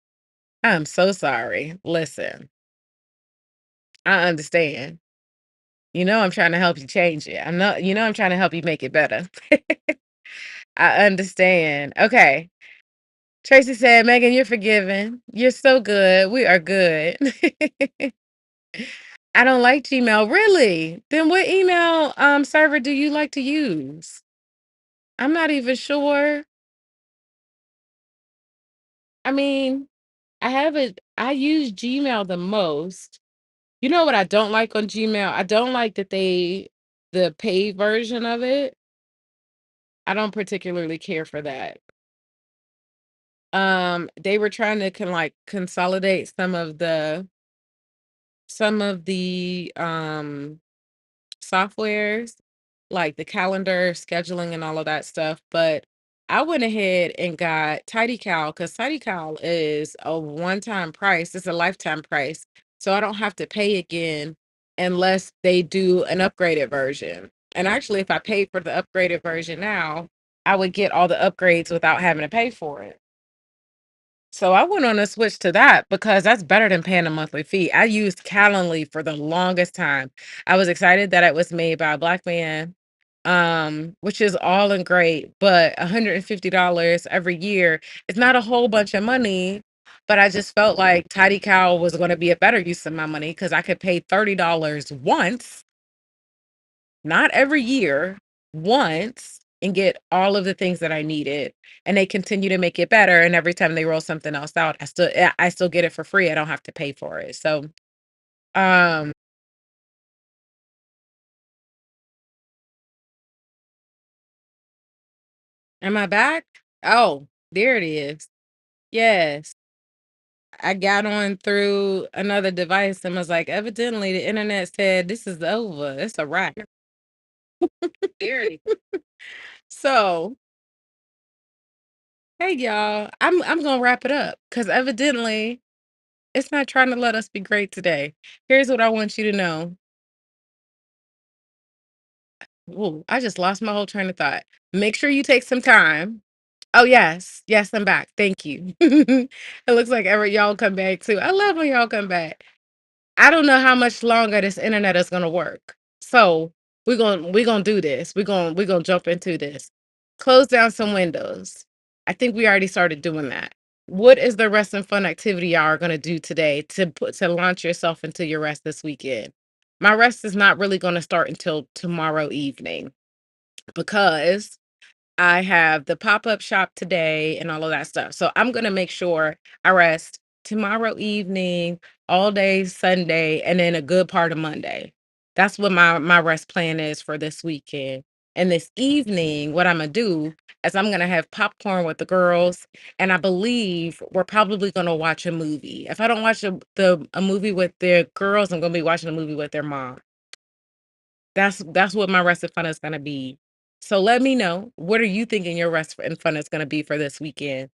I'm so sorry. Listen, I understand. I'm trying to help you change it. I'm trying to help you make it better. I understand. Okay. Tracy said, Megan, you're forgiven. You're so good. We are good. I don't like Gmail. Really? Then what email server do you like to use? I'm not even sure. I mean, I use Gmail the most. You know what I don't like on Gmail? I don't like that the paid version of it, I don't particularly care for that. They were trying to consolidate some of the softwares, like the calendar, scheduling, and all of that stuff. But I went ahead and got TidyCal because TidyCal is a one-time price. It's a lifetime price. So I don't have to pay again unless they do an upgraded version. And actually, if I paid for the upgraded version now, I would get all the upgrades without having to pay for it. So I went on a switch to that because that's better than paying a monthly fee. I used Calendly for the longest time. I was excited that it was made by a black man, which is all and great, but $150 every year is not a whole bunch of money. But I just felt like Tidy Cow was going to be a better use of my money because I could pay $30 once, not every year, once, and get all of the things that I needed. And they continue to make it better. And every time they roll something else out, I still get it for free. I don't have to pay for it. So um am I back? Oh, there it is. Yes. I got on through another device and was like, evidently the internet said this is over. It's a wrap. Very. So hey y'all. I'm gonna wrap it up because evidently it's not trying to let us be great today. Here's what I want you to know. Ooh, I just lost my whole train of thought. Make sure you take some time. Oh, yes. Yes, I'm back. Thank you. It looks like ever y'all come back too. I love when y'all come back. I don't know how much longer this internet is gonna work. So we're gonna do this. We're gonna jump into this. Close down some windows. I think we already started doing that. What is the rest and fun activity y'all are gonna do today to launch yourself into your rest this weekend? My rest is not really gonna start until tomorrow evening because I have the pop-up shop today and all of that stuff. So I'm gonna make sure I rest tomorrow evening, all day Sunday, and then a good part of Monday. That's what my rest plan is for this weekend. And this evening, what I'm gonna do is I'm gonna have popcorn with the girls, and I believe we're probably gonna watch a movie. If I don't watch a movie with their girls, I'm gonna be watching a movie with their mom. That's what my rest and fun is gonna be. So let me know, what are you thinking your rest and fun is gonna be for this weekend?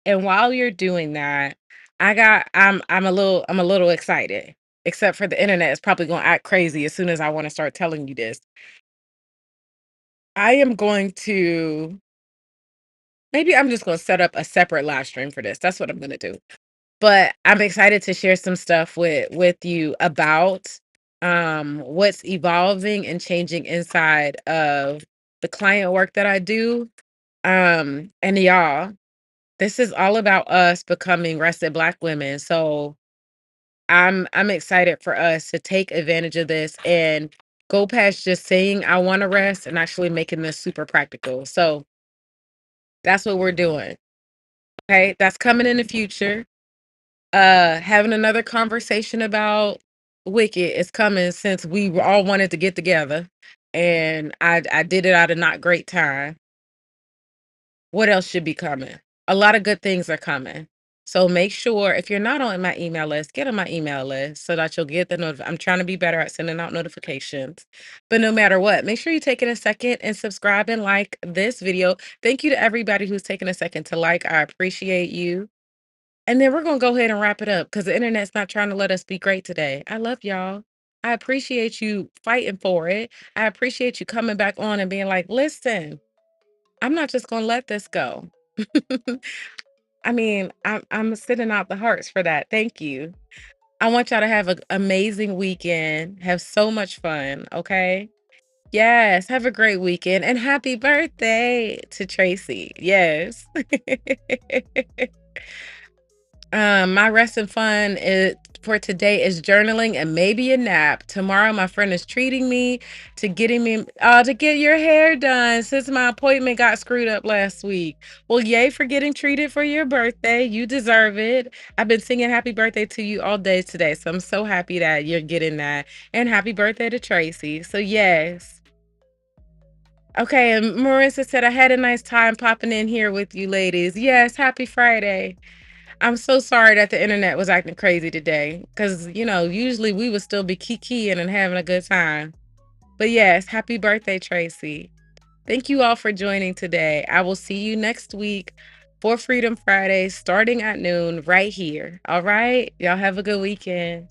And while you're doing that, I'm a little excited, except for the internet is probably gonna act crazy as soon as I wanna start telling you this. I am going to maybe I'm just gonna set up a separate live stream for this. That's what I'm gonna do. But I'm excited to share some stuff with you about what's evolving and changing inside of the client work that I do. And y'all, this is all about us becoming rested black women. So I'm excited for us to take advantage of this and go past just saying I want to rest and actually making this super practical. So that's what we're doing. Okay, that's coming in the future. Having another conversation about Wicked is coming since all wanted to get together and I did it out of not great time. What else should be coming? A lot of good things are coming. So make sure if you're not on my email list, get on my email list so that you'll get the I'm trying to be better at sending out notifications. But no matter what, make sure you take a second and subscribe and like this video. Thank you to everybody who's taken a second to like. I appreciate you. And then we're gonna go ahead and wrap it up because the internet's not trying to let us be great today. I love y'all. I appreciate you fighting for it. I appreciate you coming back on and being like, listen, I'm not just gonna let this go. I mean, I'm sending out the hearts for that. Thank you. I want y'all to have an amazing weekend. Have so much fun. Okay. Yes. Have a great weekend and happy birthday to Tracy. Yes. My rest and fun is for today is journaling and maybe a nap. Tomorrow, my friend is treating me to get your hair done since my appointment got screwed up last week. Well, yay for getting treated for your birthday. You deserve it. I've been singing happy birthday to you all day today, so I'm so happy that you're getting that. And happy birthday to Tracy. So, yes. Okay, and Marissa said, I had a nice time popping in here with you ladies. Yes, happy Friday. I'm so sorry that the internet was acting crazy today because, usually we would still be kikiing and having a good time. But yes, happy birthday, Tracy. Thank you all for joining today. I will see you next week for Freedom Friday starting at noon right here. All right. Y'all have a good weekend.